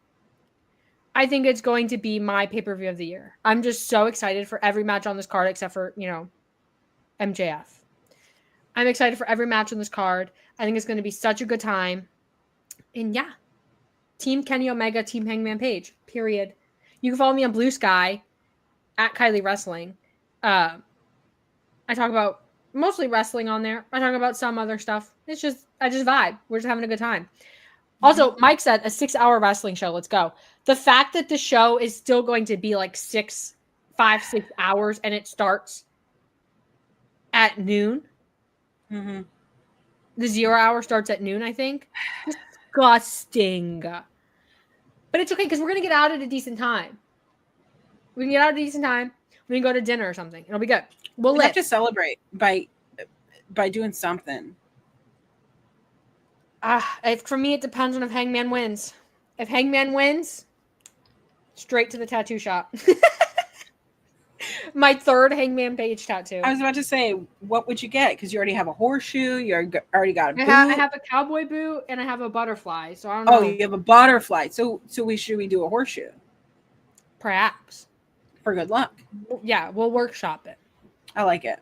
I think it's going to be my pay-per-view of the year. I'm just so excited for every match on this card, except for, MJF. I'm excited for every match on this card. I think it's going to be such a good time. And yeah, Team Kenny Omega, Team Hangman Page, period. You can follow me on Blue Sky at Kiley Wrestling. I talk about mostly wrestling on there. I talk about some other stuff. I just vibe. We're just having a good time. Also, Mike said a 6-hour wrestling show. Let's go. The fact that the show is still going to be like 6 hours, and it starts at noon. Mm-hmm. The 0 hour starts at noon, I think. Disgusting. But it's okay, because we're going to get out at a decent time. We can get out at a decent time. We can go to dinner or something. It'll be good. We have to celebrate by doing something. For me, it depends on if Hangman wins. If Hangman wins, straight to the tattoo shop. My 3rd Hangman Page tattoo. I was about to say, what would you get? Because you already have a horseshoe. You already got a boot. I have a cowboy boot, and I have a butterfly. So I don't know. Oh, you have a butterfly. So should we do a horseshoe? Perhaps. For good luck. Yeah, we'll workshop it. I like it.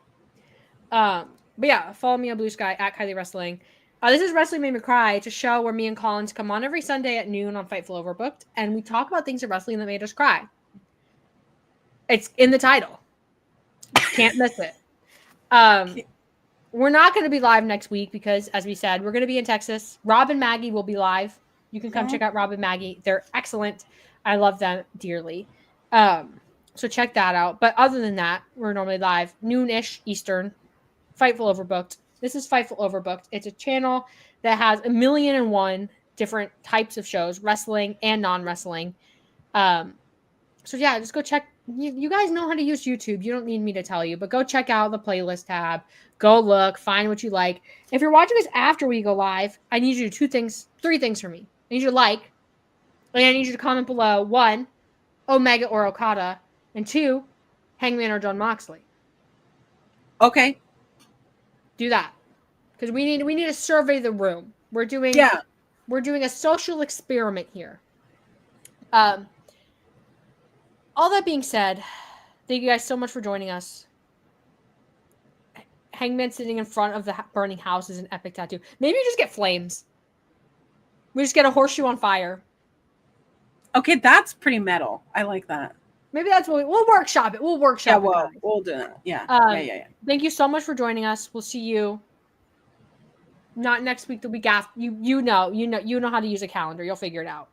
But yeah, follow me on Blue Sky at Kiley Wrestling. This is Wrestling Made Me Cry. It's a show where me and Collins come on every Sunday at noon on Fightful Overbooked, and we talk about things in wrestling that made us cry. It's in the title. Can't miss it. We're not going to be live next week because, as we said, we're going to be in Texas. Rob and Maggie will be live. You can come check out Rob and Maggie. They're excellent. I love them dearly. So check that out. But other than that, we're normally live noon-ish Eastern. Fightful Overbooked. This is Fightful Overbooked. It's a channel that has 1,000,001 different types of shows, wrestling and non-wrestling. So yeah, just go check. You guys know how to use YouTube. You don't need me to tell you, but go check out the playlist tab. Go look, find what you like. If you're watching this after we go live, I need you to do 3 things for me. I need you to like, and I need you to comment below 1, Omega or Okada, and 2, Hangman or John Moxley. Okay. Do that. Because we need to survey the room. We're doing a social experiment here. All that being said, thank you guys so much for joining us. Hangman sitting in front of the burning house is an epic tattoo. Maybe you just get flames. We just get a horseshoe on fire. Okay, that's pretty metal. I like that. Maybe that's what we'll workshop it. We'll workshop it. We'll do it. Yeah. Yeah. Thank you so much for joining us. We'll see you not next week, the week after. You know how to use a calendar. You'll figure it out.